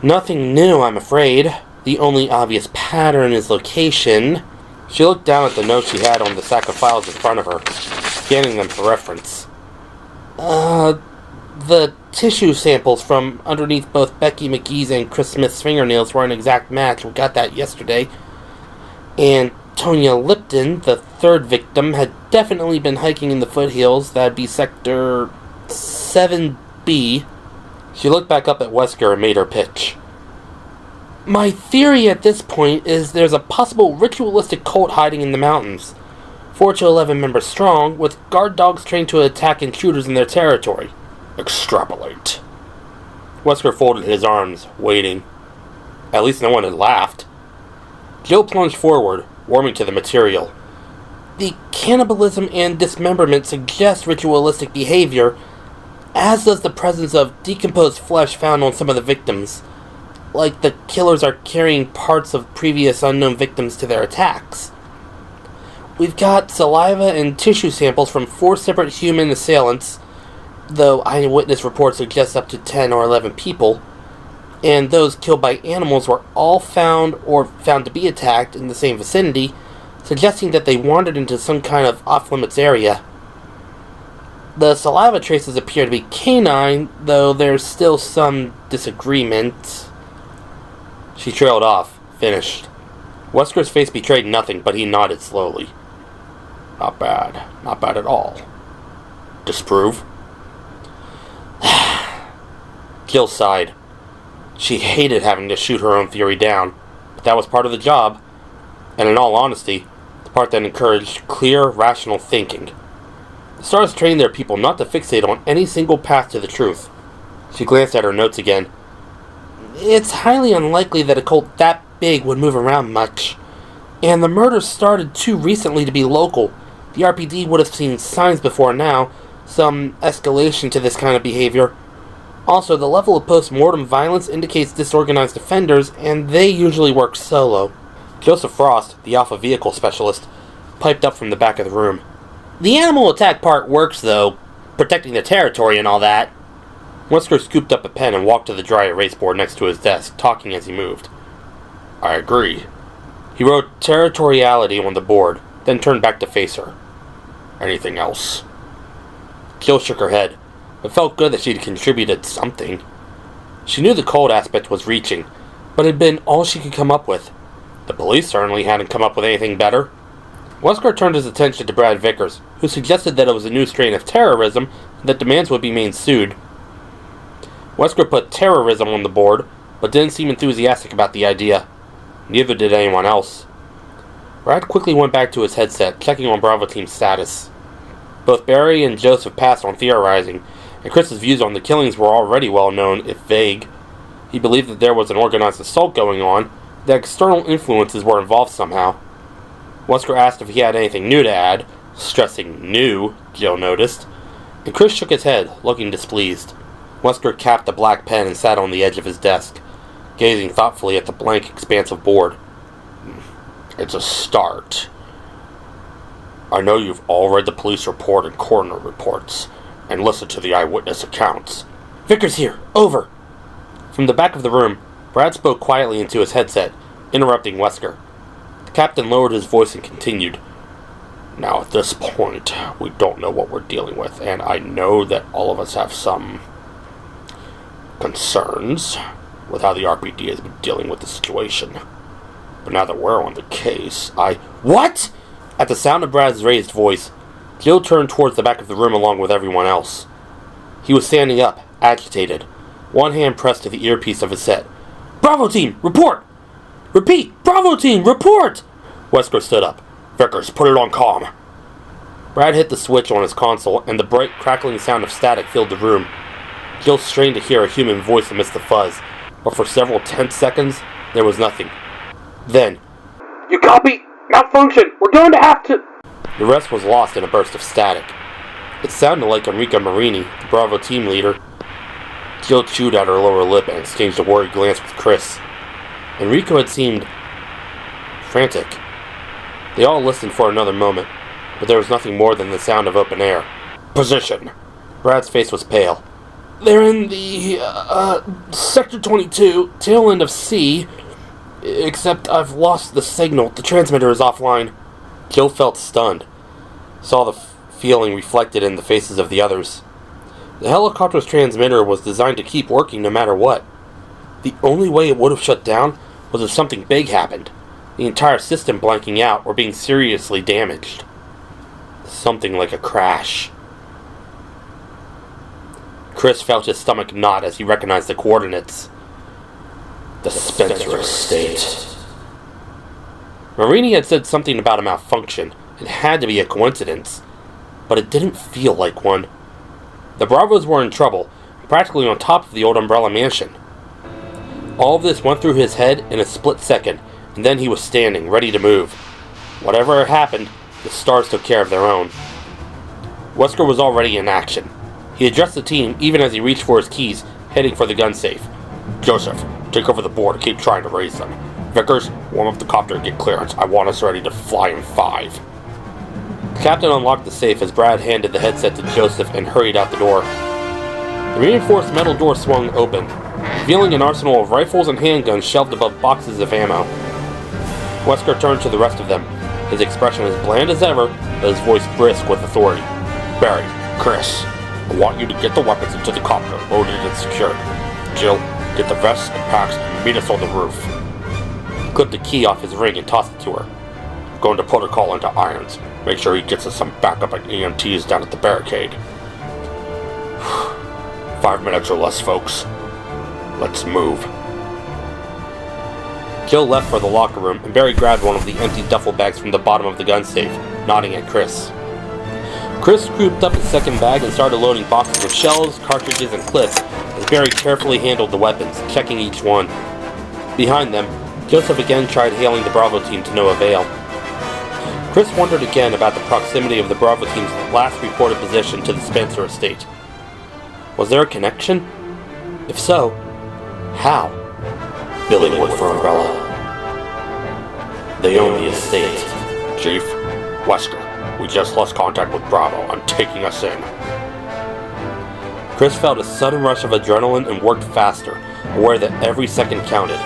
Nothing new, I'm afraid. The only obvious pattern is location. She looked down at the notes she had on the sack of files in front of her, scanning them for reference. The tissue samples from underneath both Becky McGee's and Chris Smith's fingernails were an exact match. We got that yesterday. And Tonya Lipton, the third victim, had definitely been hiking in the foothills. That'd be Sector 7B. She looked back up at Wesker and made her pitch. My theory at this point is there's a possible ritualistic cult hiding in the mountains. 4 to 11 members strong, with guard dogs trained to attack intruders in their territory. Extrapolate. Wesker folded his arms, waiting. At least no one had laughed. Jill plunged forward, warming to the material. The cannibalism and dismemberment suggest ritualistic behavior, as does the presence of decomposed flesh found on some of the victims. Like the killers are carrying parts of previous unknown victims to their attacks. We've got saliva and tissue samples from 4 separate human assailants, though eyewitness reports suggest up to 10 or 11 people, and those killed by animals were all found or found to be attacked in the same vicinity, suggesting that they wandered into some kind of off-limits area. The saliva traces appear to be canine, though there's still some disagreement. She trailed off, finished. Wesker's face betrayed nothing, but he nodded slowly. Not bad. Not bad at all. Disprove? Jill sighed. She hated having to shoot her own theory down, but that was part of the job, and in all honesty, the part that encouraged clear, rational thinking. The Stars trained their people not to fixate on any single path to the truth. She glanced at her notes again. It's highly unlikely that a cult that big would move around much, and the murders started too recently to be local. The RPD would have seen signs before now, some escalation to this kind of behavior. Also, the level of post-mortem violence indicates disorganized offenders, and they usually work solo. Joseph Frost, the Alpha Vehicle Specialist, piped up from the back of the room. The animal attack part works, though, protecting the territory and all that. Wesker scooped up a pen and walked to the dry erase board next to his desk, talking as he moved. I agree. He wrote territoriality on the board, then turned back to face her. Anything else? Jill shook her head. It felt good that she'd contributed something. She knew the cold aspect was reaching, but it had been all she could come up with. The police certainly hadn't come up with anything better. Wesker turned his attention to Brad Vickers, who suggested that it was a new strain of terrorism and that demands would be mainsued. Wesker put terrorism on the board, but didn't seem enthusiastic about the idea. Neither did anyone else. Brad quickly went back to his headset, checking on Bravo Team's status. Both Barry and Joseph passed on theorizing, and Chris's views on the killings were already well known, if vague. He believed that there was an organized assault going on, that external influences were involved somehow. Wesker asked if he had anything new to add, stressing new, Jill noticed, and Chris shook his head, looking displeased. Wesker capped the black pen and sat on the edge of his desk, gazing thoughtfully at the blank expanse of board. It's a start. I know you've all read the police report and coroner reports, and listened to the eyewitness accounts. Vickers here. Over. From the back of the room, Brad spoke quietly into his headset, interrupting Wesker. The captain lowered his voice and continued. Now at this point, we don't know what we're dealing with, and I know that all of us have some concerns with how the RPD has been dealing with the situation. But now that we're on the case, What? At the sound of Brad's raised voice, Jill turned towards the back of the room along with everyone else. He was standing up, agitated, one hand pressed to the earpiece of his set. Bravo Team, report! Repeat, Bravo Team, report! Wesker stood up. Vickers, put it on comm. Brad hit the switch on his console, and the bright, crackling sound of static filled the room. Jill strained to hear a human voice amidst the fuzz, but for several tense seconds, there was nothing. Then, You copy? Malfunction! We're going to have to... the rest was lost in a burst of static. It sounded like Enrico Marini, the Bravo team leader. Jill chewed at her lower lip and exchanged a worried glance with Chris. Enrico had seemed frantic. They all listened for another moment, but there was nothing more than the sound of open air. Position. Brad's face was pale. They're in the, Sector 22, tail end of C. Except I've lost the signal. The transmitter is offline. Jill felt stunned, saw the feeling reflected in the faces of the others. The helicopter's transmitter was designed to keep working no matter what. The only way it would have shut down was if something big happened, the entire system blanking out or being seriously damaged. Something like a crash. Chris felt his stomach knot as he recognized the coordinates. The Spencer estate. Marini had said something about a malfunction. It had to be a coincidence, but it didn't feel like one. The Bravos were in trouble, practically on top of the old Umbrella Mansion. All of this went through his head in a split second, and then he was standing, ready to move. Whatever had happened, the stars took care of their own. Wesker was already in action. He addressed the team even as he reached for his keys, heading for the gun safe. Joseph, take over the board and keep trying to raise them. Vickers, warm up the copter and get clearance. I want us ready to fly in 5. The captain unlocked the safe as Brad handed the headset to Joseph and hurried out the door. The reinforced metal door swung open, revealing an arsenal of rifles and handguns shelved above boxes of ammo. Wesker turned to the rest of them, his expression as bland as ever, but his voice brisk with authority. Barry, Chris, I want you to get the weapons into the copter, loaded and secured. Jill, get the vests and packs and meet us on the roof. He clipped the key off his ring and tossed it to her. I'm going to put a call into Irons. Make sure he gets us some backup and EMTs down at the barricade. 5 minutes or less, folks. Let's move. Jill left for the locker room, and Barry grabbed one of the empty duffel bags from the bottom of the gun safe, nodding at Chris. Chris scooped up his second bag and started loading boxes with shells, cartridges, and clips as Barry carefully handled the weapons, checking each one. Behind them, Joseph again tried hailing the Bravo team to no avail. Chris wondered again about the proximity of the Bravo team's last reported position to the Spencer estate. Was there a connection? If so, how? Billy worked for Umbrella. They own the estate. Chief, Wesker, we just lost contact with Bravo. I'm taking us in. Chris felt a sudden rush of adrenaline and worked faster, aware that every second counted,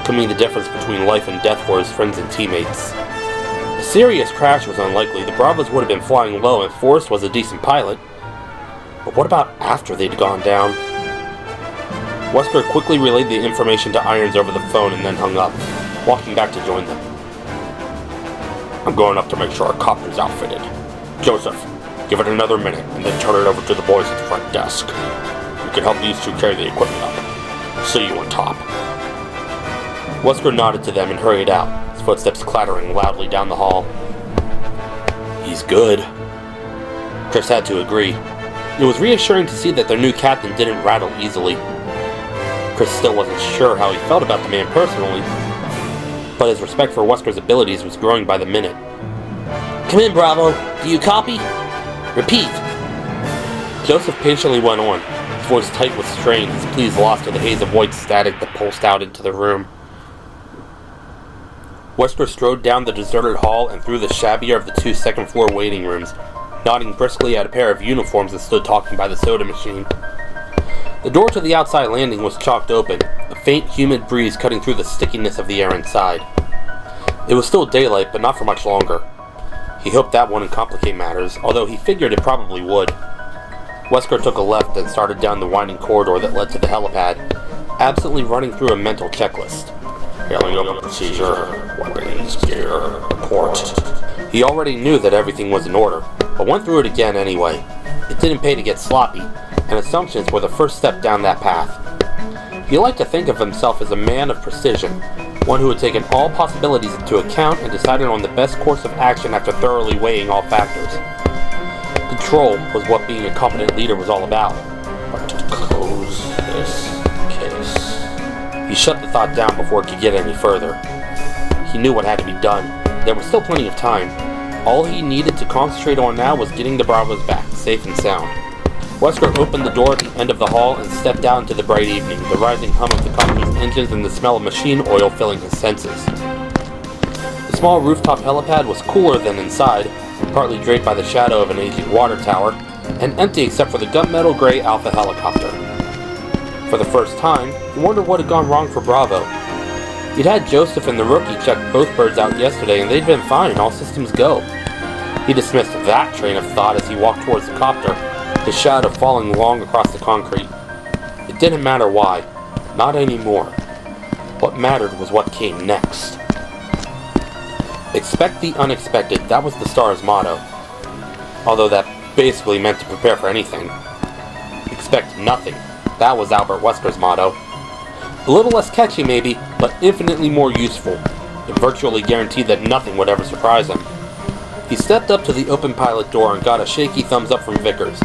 could mean the difference between life and death for his friends and teammates. A serious crash was unlikely. The Bravos would have been flying low and Forrest was a decent pilot. But what about after they'd gone down? Wesker quickly relayed the information to Irons over the phone and then hung up, walking back to join them. I'm going up to make sure our copter's outfitted. Joseph, give it another minute and then turn it over to the boys at the front desk. You can help these two carry the equipment up. See you on top. Wesker nodded to them and hurried out, his footsteps clattering loudly down the hall. He's good. Chris had to agree. It was reassuring to see that their new captain didn't rattle easily. Chris still wasn't sure how he felt about the man personally, but his respect for Wesker's abilities was growing by the minute. Come in, Bravo. Do you copy? Repeat. Joseph patiently went on, his voice tight with strain, his pleas lost in the haze of white static that pulsed out into the room. Wesker strode down the deserted hall and through the shabbier of the two second-floor waiting rooms, nodding briskly at a pair of uniforms that stood talking by the soda machine. The door to the outside landing was chalked open, a faint, humid breeze cutting through the stickiness of the air inside. It was still daylight, but not for much longer. He hoped that wouldn't complicate matters, although he figured it probably would. Wesker took a left and started down the winding corridor that led to the helipad, absently running through a mental checklist. Hailing up procedure, weapons, gear, report. He already knew that everything was in order, but went through it again anyway. It didn't pay to get sloppy, and assumptions were the first step down that path. He liked to think of himself as a man of precision, one who had taken all possibilities into account and decided on the best course of action after thoroughly weighing all factors. Control was what being a competent leader was all about. But to close this case... He shut the thought down before it could get any further. He knew what had to be done. There was still plenty of time. All he needed to concentrate on now was getting the Bravos back, safe and sound. Wesker opened the door at the end of the hall and stepped out into the bright evening, the rising hum of the company's engines and the smell of machine oil filling his senses. The small rooftop helipad was cooler than inside, partly draped by the shadow of an aging water tower, and empty except for the gunmetal gray Alpha helicopter. For the first time, he wondered what had gone wrong for Bravo. He'd had Joseph and the rookie check both birds out yesterday and they'd been fine, all systems go. He dismissed that train of thought as he walked towards the copter, his shadow falling long across the concrete. It didn't matter why. Not anymore. What mattered was what came next. Expect the unexpected, that was the Star's motto. Although that basically meant to prepare for anything. Expect nothing, that was Albert Wesker's motto. A little less catchy maybe, but infinitely more useful. It virtually guaranteed that nothing would ever surprise him. He stepped up to the open pilot door and got a shaky thumbs up from Vickers.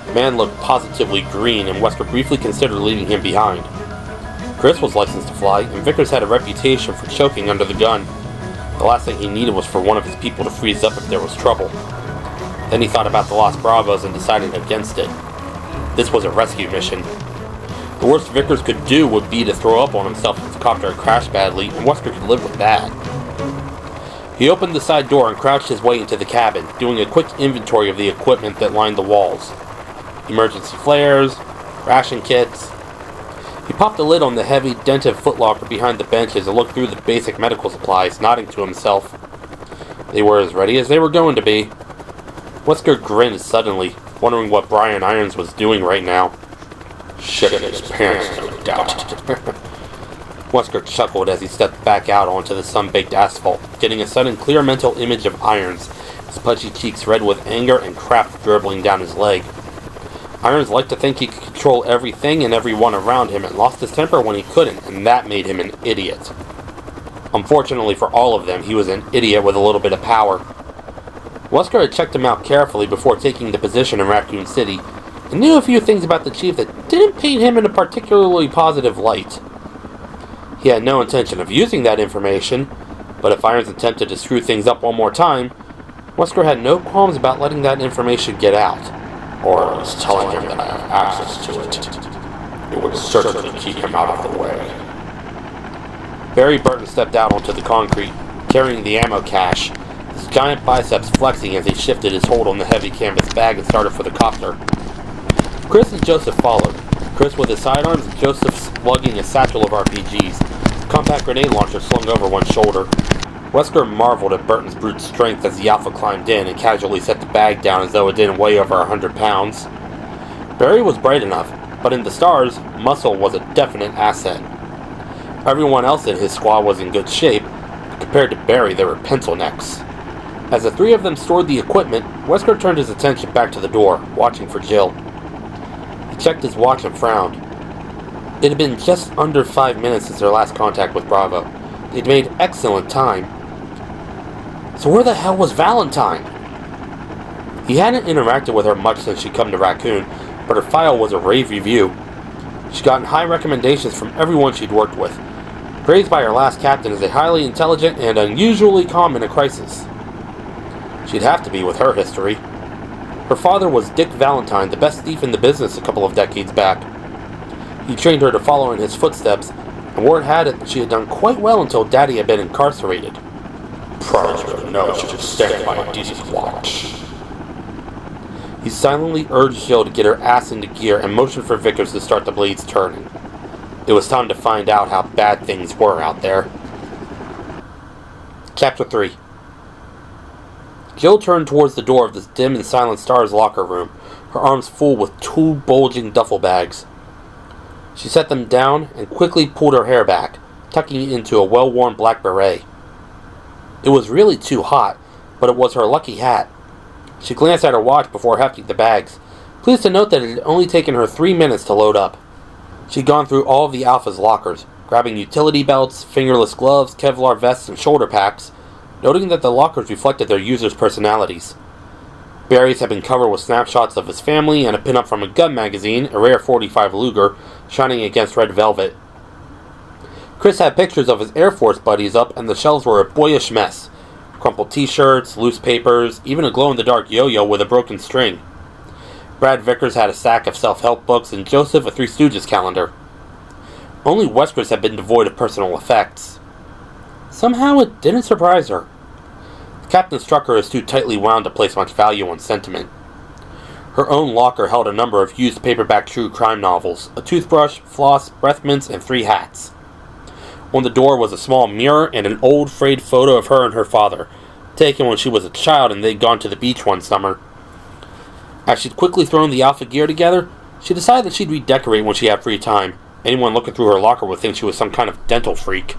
The man looked positively green, and Wesker briefly considered leaving him behind. Chris was licensed to fly, and Vickers had a reputation for choking under the gun. The last thing he needed was for one of his people to freeze up if there was trouble. Then he thought about the lost Bravos and decided against it. This was a rescue mission. The worst Vickers could do would be to throw up on himself if the copter had crashed badly, and Wesker could live with that. He opened the side door and crouched his way into the cabin, doing a quick inventory of the equipment that lined the walls. Emergency flares, ration kits. He popped the lid on the heavy, dented footlocker behind the benches and looked through the basic medical supplies, nodding to himself. They were as ready as they were going to be. Wesker grinned suddenly, wondering what Brian Irons was doing right now. Shit in his pants, no doubt. Wesker chuckled as he stepped back out onto the sun-baked asphalt, getting a sudden clear mental image of Irons, his pudgy cheeks red with anger and crap dribbling down his leg. Irons liked to think he could control everything and everyone around him and lost his temper when he couldn't, and that made him an idiot. Unfortunately for all of them, he was an idiot with a little bit of power. Wesker had checked him out carefully before taking the position in Raccoon City, and knew a few things about the chief that didn't paint him in a particularly positive light. He had no intention of using that information, but if Irons attempted to screw things up one more time, Wesker had no qualms about letting that information get out. Or at least telling him that I have access to it. It would certainly keep him out of the way. Barry Burton stepped out onto the concrete, carrying the ammo cache, his giant biceps flexing as he shifted his hold on the heavy canvas bag and started for the copter. Chris and Joseph followed, Chris with his sidearms and Joseph lugging a satchel of RPGs, a compact grenade launcher slung over one shoulder. Wesker marveled at Burton's brute strength as the Alpha climbed in and casually set the bag down as though it didn't weigh over 100 pounds. Barry was bright enough, but in the Stars, muscle was a definite asset. Everyone else in his squad was in good shape, but compared to Barry, they were pencil necks. As the three of them stored the equipment, Wesker turned his attention back to the door, watching for Jill. He checked his watch and frowned. It had been just under 5 minutes since their last contact with Bravo. They'd made excellent time. So where the hell was Valentine? He hadn't interacted with her much since she'd come to Raccoon, but her file was a rave review. She'd gotten high recommendations from everyone she'd worked with, praised by her last captain as a highly intelligent and unusually calm in a crisis. She'd have to be with her history. Her father was Dick Valentine, the best thief in the business a couple of decades back. He trained her to follow in his footsteps, and word had it that she had done quite well until Daddy had been incarcerated. Prodigy knows she should stand by a decent watch. He silently urged Jill to get her ass into gear and motioned for Vickers to start the blades turning. It was time to find out how bad things were out there. Chapter 3. Jill turned towards the door of the dim and silent Stars locker room, her arms full with 2 bulging duffel bags. She set them down and quickly pulled her hair back, tucking it into a well-worn black beret. It was really too hot, but it was her lucky hat. She glanced at her watch before hefting the bags, pleased to note that it had only taken her 3 minutes to load up. She'd gone through all of the Alpha's lockers, grabbing utility belts, fingerless gloves, Kevlar vests, and shoulder packs, noting that the lockers reflected their users' personalities. Barry's had been covered with snapshots of his family and a pinup from a gun magazine, a rare .45 Luger, shining against red velvet. Chris had pictures of his Air Force buddies up, and the shelves were a boyish mess. Crumpled t-shirts, loose papers, even a glow-in-the-dark yo-yo with a broken string. Brad Vickers had a stack of self-help books, and Joseph a Three Stooges calendar. Only Wesker's had been devoid of personal effects. Somehow it didn't surprise her. The captain struck her as too tightly wound to place much value on sentiment. Her own locker held a number of used paperback true crime novels, a toothbrush, floss, breath mints, and 3 hats. On the door was a small mirror and an old frayed photo of her and her father, taken when she was a child and they'd gone to the beach one summer. As she'd quickly thrown the Alpha gear together, she decided that she'd redecorate when she had free time. Anyone looking through her locker would think she was some kind of dental freak.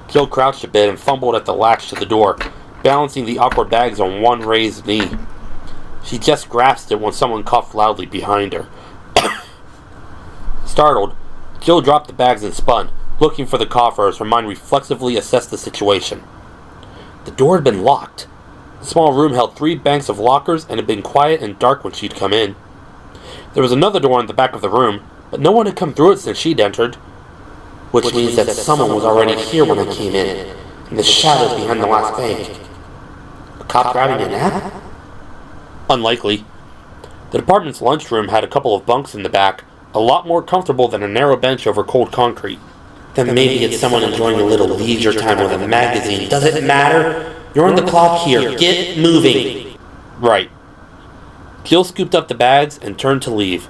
Jill crouched a bit and fumbled at the latch to the door, balancing the awkward bags on one raised knee. She just grasped it when someone coughed loudly behind her. Startled, Jill dropped the bags and spun, looking for the cougher as her mind reflexively assessed the situation. The door had been locked. The small room held 3 banks of lockers and had been quiet and dark when she'd come in. There was another door in the back of the room, but no one had come through it since she'd entered. Which means that someone was already here when I came in the shadows behind the last bank. A cop grabbing a nap? Unlikely. The department's lunchroom had a couple of bunks in the back, a lot more comfortable than a narrow bench over cold concrete. Then maybe it's someone enjoying a little leisure time with a magazine. Does it matter? You're on the clock here. Get moving. Right. Jill scooped up the bags and turned to leave.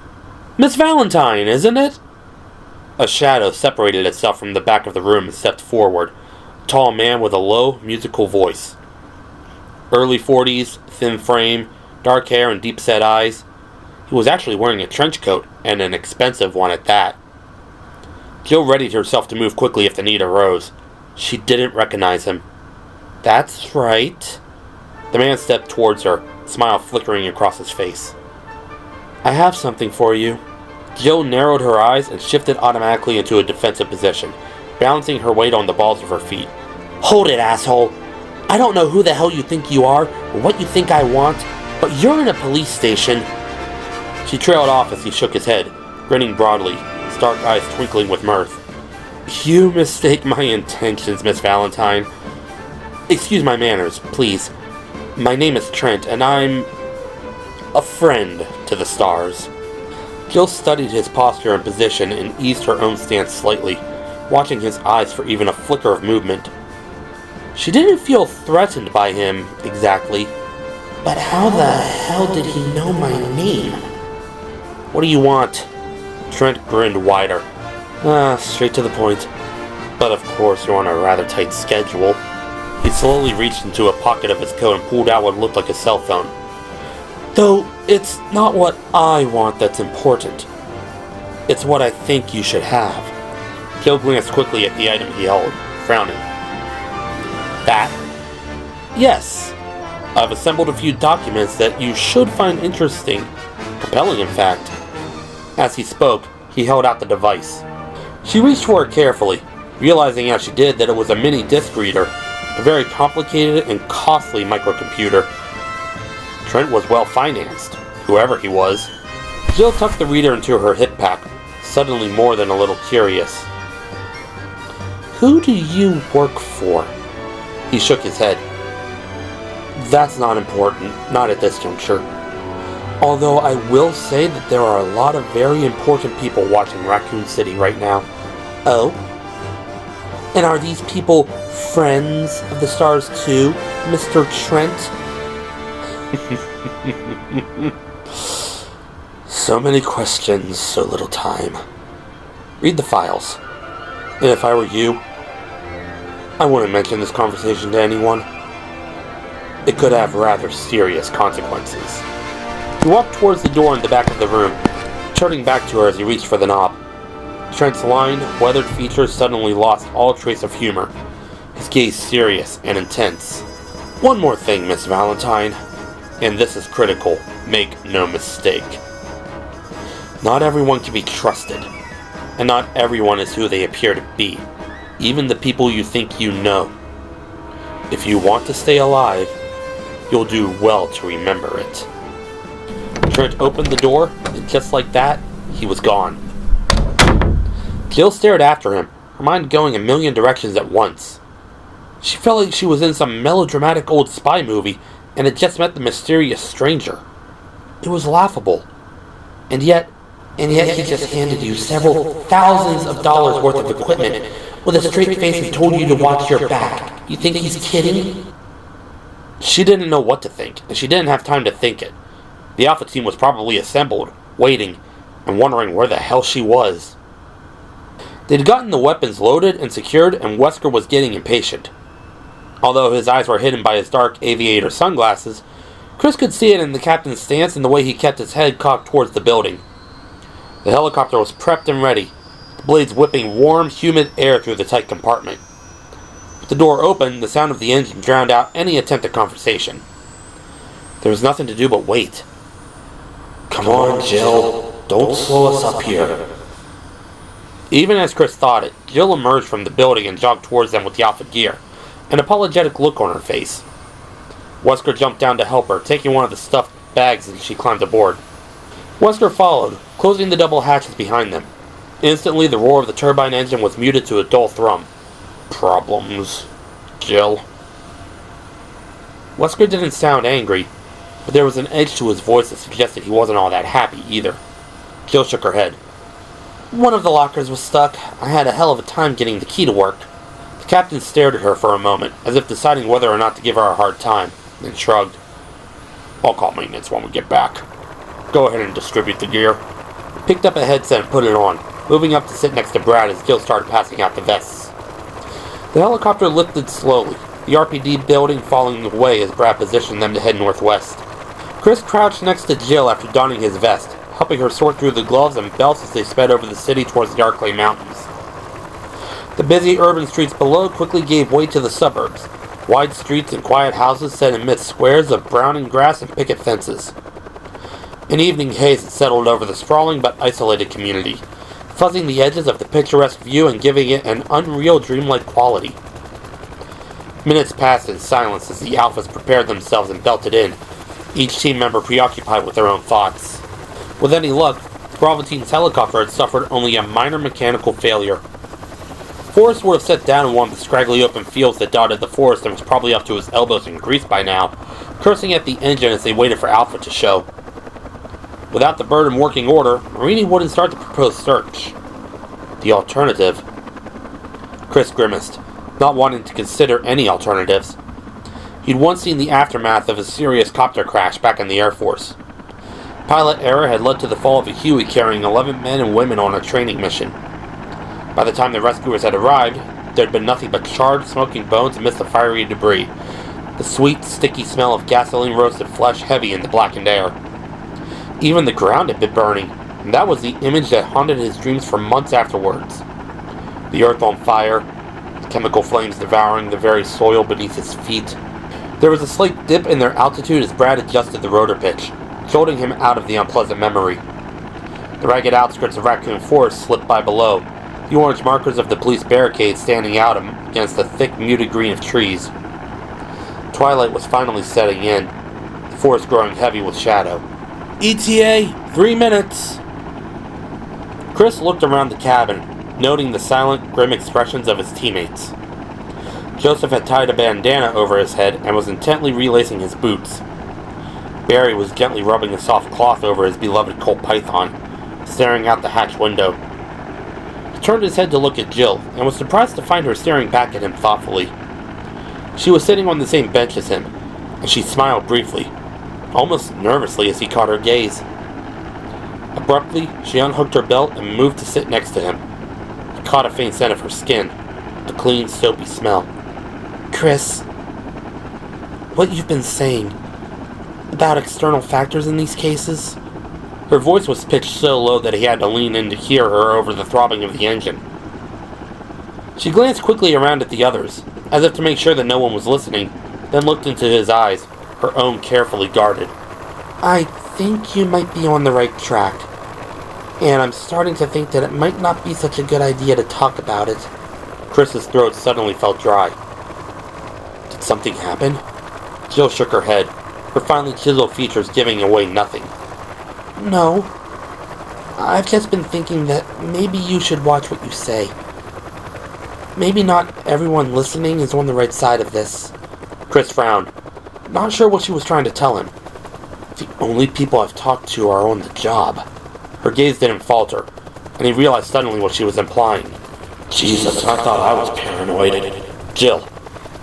Miss Valentine, isn't it? A shadow separated itself from the back of the room and stepped forward. A tall man with a low, musical voice. Early 40s, thin frame, dark hair and deep-set eyes. He was actually wearing a trench coat, and an expensive one at that. Jill readied herself to move quickly if the need arose. She didn't recognize him. That's right. The man stepped towards her, a smile flickering across his face. I have something for you. Jill narrowed her eyes and shifted automatically into a defensive position, balancing her weight on the balls of her feet. Hold it, asshole! I don't know who the hell you think you are, or what you think I want, but you're in a police station. She trailed off as he shook his head, grinning broadly, his dark eyes twinkling with mirth. You mistake my intentions, Miss Valentine. Excuse my manners, please. My name is Trent, and I'm a friend to the Stars. Jill studied his posture and position and eased her own stance slightly, watching his eyes for even a flicker of movement. She didn't feel threatened by him, exactly. But how the hell did he know my name? What do you want? Trent grinned wider. Straight to the point. But of course you're on a rather tight schedule. He slowly reached into a pocket of his coat and pulled out what looked like a cell phone. Though, It's not what I want that's important. It's what I think you should have. Jill glanced quickly at the item he held, frowning. That? Yes. I've assembled a few documents that you should find interesting. Compelling, in fact. As he spoke, he held out the device. She reached for it carefully, realizing as she did that it was a mini disk reader, a very complicated and costly microcomputer. Trent was well financed, whoever he was. Jill tucked the reader into her hip pack, suddenly more than a little curious. Who do you work for? He shook his head. That's not important, not at this juncture. Although I will say that there are a lot of very important people watching Raccoon City right now. Oh? And are these people friends of the stars too, Mr. Trent? So many questions, so little time. Read the files. And if I were you, I wouldn't mention this conversation to anyone. It could have rather serious consequences. He walked towards the door in the back of the room, turning back to her as he reached for the knob. Trent's lined, weathered features suddenly lost all trace of humor, his gaze serious and intense. One more thing, Miss Valentine, and this is critical, make no mistake. Not everyone can be trusted, and not everyone is who they appear to be, even the people you think you know. If you want to stay alive, you'll do well to remember it. Trent opened the door, and just like that, he was gone. Jill stared after him, her mind going a million directions at once. She felt like she was in some melodramatic old spy movie and had just met the mysterious stranger. It was laughable. And yet he just handed you several thousands of dollars worth of equipment with a straight face and told you to watch your back. You think he's kidding? She didn't know what to think, and she didn't have time to think it. The Alpha team was probably assembled, waiting, and wondering where the hell she was. They'd gotten the weapons loaded and secured, and Wesker was getting impatient. Although his eyes were hidden by his dark aviator sunglasses, Chris could see it in the captain's stance and the way he kept his head cocked towards the building. The helicopter was prepped and ready, the blades whipping warm, humid air through the tight compartment. With the door open, the sound of the engine drowned out any attempt at conversation. There was nothing to do but wait. Come on, Jill. Don't slow us up here. Even as Chris thought it, Jill emerged from the building and jogged towards them with the Alpha gear, an apologetic look on her face. Wesker jumped down to help her, taking one of the stuffed bags as she climbed aboard. Wesker followed, closing the double hatches behind them. Instantly, the roar of the turbine engine was muted to a dull thrum. Problems, Jill. Wesker didn't sound angry, but there was an edge to his voice that suggested he wasn't all that happy either. Jill shook her head. One of the lockers was stuck. I had a hell of a time getting the key to work. The captain stared at her for a moment, as if deciding whether or not to give her a hard time, then shrugged. I'll call maintenance when we get back. Go ahead and distribute the gear. He picked up a headset and put it on, moving up to sit next to Brad as Jill started passing out the vests. The helicopter lifted slowly, the RPD building falling away as Brad positioned them to head northwest. Chris crouched next to Jill after donning his vest, helping her sort through the gloves and belts as they sped over the city towards the Arklay Mountains. The busy urban streets below quickly gave way to the suburbs, wide streets and quiet houses set amidst squares of browning grass and picket fences. An evening haze had settled over the sprawling but isolated community, fuzzing the edges of the picturesque view and giving it an unreal dreamlike quality. Minutes passed in silence as the Alphas prepared themselves and belted in, each team member preoccupied with their own thoughts. With any luck, Bravo Team's helicopter had suffered only a minor mechanical failure. Forrest would have set down in one of the scraggly open fields that dotted the forest and was probably up to his elbows in grease by now, cursing at the engine as they waited for Alpha to show. Without the bird in working order, Marini wouldn't start the proposed search. The alternative... Chris grimaced, not wanting to consider any alternatives. He'd once seen the aftermath of a serious copter crash back in the Air Force. Pilot error had led to the fall of a Huey carrying 11 men and women on a training mission. By the time the rescuers had arrived, there had been nothing but charred, smoking bones amidst the fiery debris, the sweet, sticky smell of gasoline-roasted flesh heavy in the blackened air. Even the ground had been burning, and that was the image that haunted his dreams for months afterwards. The earth on fire, chemical flames devouring the very soil beneath his feet. There was a slight dip in their altitude as Brad adjusted the rotor pitch, jolting him out of the unpleasant memory. The ragged outskirts of Raccoon Forest slipped by below, the orange markers of the police barricade standing out against the thick, muted green of trees. Twilight was finally setting in, the forest growing heavy with shadow. ETA, 3 minutes! Chris looked around the cabin, noting the silent, grim expressions of his teammates. Joseph had tied a bandana over his head and was intently relacing his boots. Barry was gently rubbing a soft cloth over his beloved Colt Python, staring out the hatch window. He turned his head to look at Jill, and was surprised to find her staring back at him thoughtfully. She was sitting on the same bench as him, and she smiled briefly, almost nervously as he caught her gaze. Abruptly, she unhooked her belt and moved to sit next to him. He caught a faint scent of her skin, the clean, soapy smell. Chris, what you've been saying about external factors in these cases? Her voice was pitched so low that he had to lean in to hear her over the throbbing of the engine. She glanced quickly around at the others, as if to make sure that no one was listening, then looked into his eyes, her own carefully guarded. I think you might be on the right track, and I'm starting to think that it might not be such a good idea to talk about it. Chris's throat suddenly felt dry. Did something happen? Jill shook her head, her finely chiseled features giving away nothing. No. I've just been thinking that maybe you should watch what you say. Maybe not everyone listening is on the right side of this. Chris frowned, not sure what she was trying to tell him. The only people I've talked to are on the job. Her gaze didn't falter, and he realized suddenly what she was implying. Jesus, I thought I was paranoid. Jill,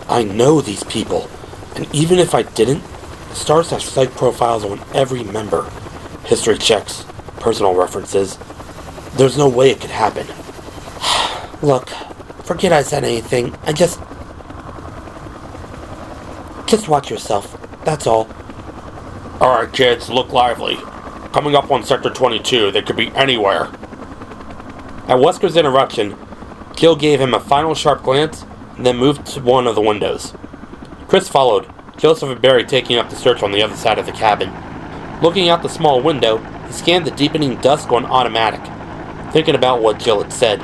I know these people, and even if I didn't, the stars have psych profiles on every member. History checks, personal references. There's no way it could happen. Look, forget I said anything. Just watch yourself. That's all. Alright, kids, look lively. Coming up on Sector 22, they could be anywhere. At Wesker's interruption, Jill gave him a final sharp glance and then moved to one of the windows. Chris followed, Joseph and Barry taking up the search on the other side of the cabin. Looking out the small window, he scanned the deepening dusk on automatic, thinking about what Jill had said.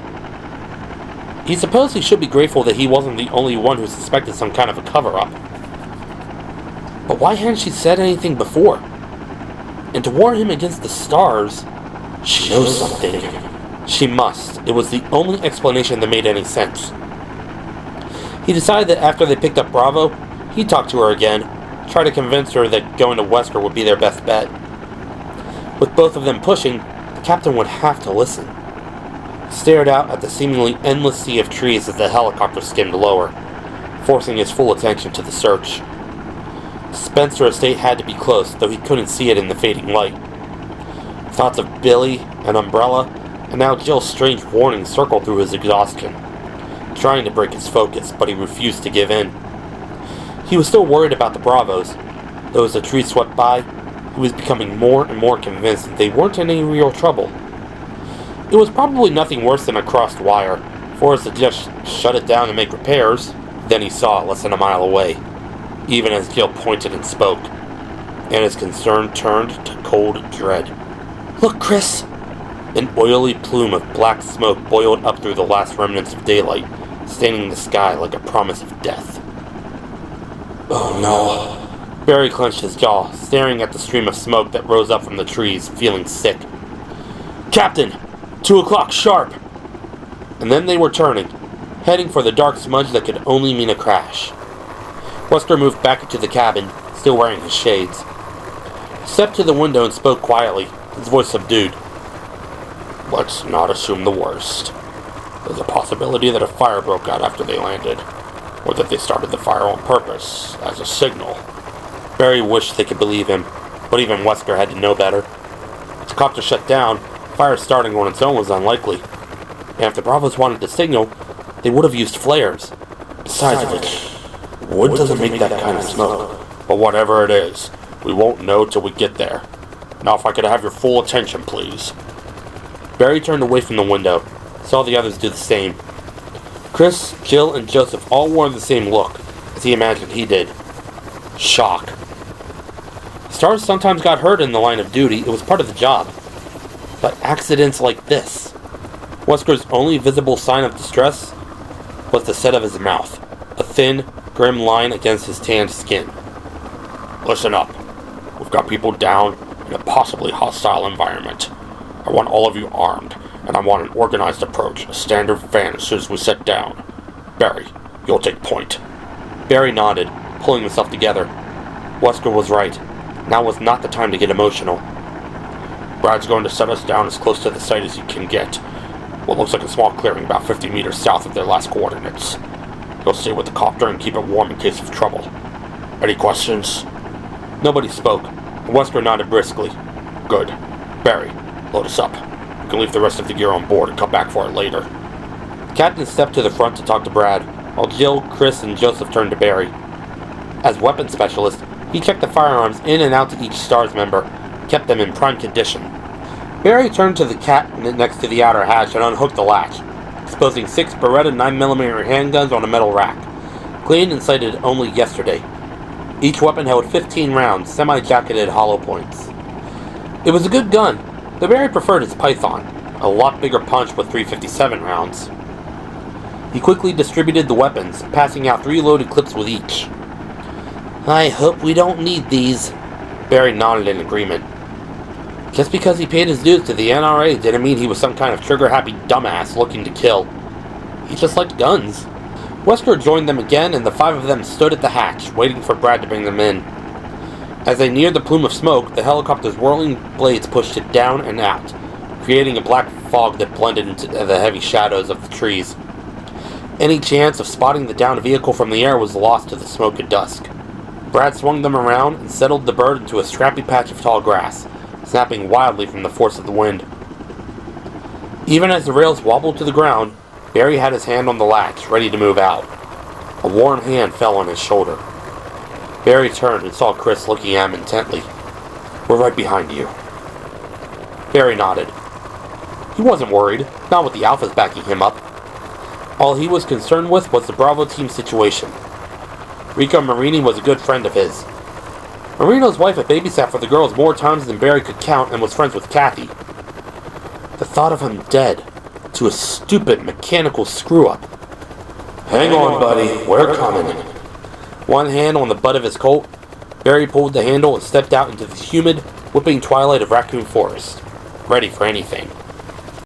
He supposed he should be grateful that he wasn't the only one who suspected some kind of a cover-up. But why hadn't she said anything before? And to warn him against the stars, she knows something. She must. It was the only explanation that made any sense. He decided that after they picked up Bravo, he'd talk to her again, try to convince her that going to Wesker would be their best bet. With both of them pushing, the captain would have to listen. He stared out at the seemingly endless sea of trees as the helicopter skimmed lower, forcing his full attention to the search. Spencer Estate had to be close, though he couldn't see it in the fading light. Thoughts of Billy, an umbrella, and now Jill's strange warning circled through his exhaustion, trying to break his focus, but he refused to give in. He was still worried about the Bravos, though as the trees swept by, he was becoming more and more convinced that they weren't in any real trouble. It was probably nothing worse than a crossed wire. Forrest had just shut it down to make repairs. Then he saw it less than a mile away, even as Jill pointed and spoke, and his concern turned to cold dread. Look, Chris! An oily plume of black smoke boiled up through the last remnants of daylight, staining the sky like a promise of death. Oh no. Barry clenched his jaw, staring at the stream of smoke that rose up from the trees, feeling sick. Captain! 2 o'clock sharp! And then they were turning, heading for the dark smudge that could only mean a crash. Wesker moved back into the cabin, still wearing his shades. He stepped to the window and spoke quietly, his voice subdued. Let's not assume the worst. There's a possibility that a fire broke out after they landed, or that they started the fire on purpose, as a signal. Barry wished they could believe him, but even Wesker had to know better. If the copter shut down, fire starting on its own was unlikely. And if the Bravos wanted to signal, they would have used flares. Besides which, wood doesn't make that kind of smoke. But whatever it is, we won't know till we get there. Now if I could have your full attention, please. Barry turned away from the window, saw the others do the same. Chris, Jill, and Joseph all wore the same look, as he imagined he did. Shock. Stars sometimes got hurt in the line of duty, it was part of the job. But accidents like this. Wesker's only visible sign of distress was the set of his mouth, a thin, grim line against his tanned skin. Listen up. We've got people down in a possibly hostile environment. I want all of you armed, and I want an organized approach, a standard fan as soon as we sit down. Barry, you'll take point. Barry nodded, pulling himself together. Wesker was right. Now was not the time to get emotional. Brad's going to set us down as close to the site as he can get. What looks like a small clearing about 50 meters south of their last coordinates. He'll stay with the copter and keep it warm in case of trouble. Any questions? Nobody spoke, and Wesker nodded briskly. Good. Barry, load us up. We can leave the rest of the gear on board and come back for it later. The captain stepped to the front to talk to Brad, while Jill, Chris, and Joseph turned to Barry. As weapons specialist, he checked the firearms in and out to each STARS member, kept them in prime condition. Barry turned to the cabinet next to the outer hatch and unhooked the latch, exposing 6 Beretta 9mm handguns on a metal rack, cleaned and sighted only yesterday. Each weapon held 15 rounds, semi-jacketed hollow points. It was a good gun, though Barry preferred his Python, a lot bigger punch with 357 rounds. He quickly distributed the weapons, passing out 3 loaded clips with each. I hope we don't need these. Barry nodded in agreement. Just because he paid his dues to the NRA didn't mean he was some kind of trigger-happy dumbass looking to kill. He just liked guns. Wesker joined them again, and the 5 of them stood at the hatch, waiting for Brad to bring them in. As they neared the plume of smoke, the helicopter's whirling blades pushed it down and out, creating a black fog that blended into the heavy shadows of the trees. Any chance of spotting the downed vehicle from the air was lost to the smoke and dusk. Brad swung them around and settled the bird into a scrappy patch of tall grass, snapping wildly from the force of the wind. Even as the rails wobbled to the ground, Barry had his hand on the latch, ready to move out. A warm hand fell on his shoulder. Barry turned and saw Chris looking at him intently. We're right behind you. Barry nodded. He wasn't worried, not with the Alphas backing him up. All he was concerned with was the Bravo team situation. Rico Marini was a good friend of his. Marino's wife had babysat for the girls more times than Barry could count and was friends with Kathy. The thought of him dead to a stupid mechanical screw-up. Hang on, buddy. We're coming. One hand on the butt of his Colt, Barry pulled the handle and stepped out into the humid, whipping twilight of Raccoon Forest, ready for anything.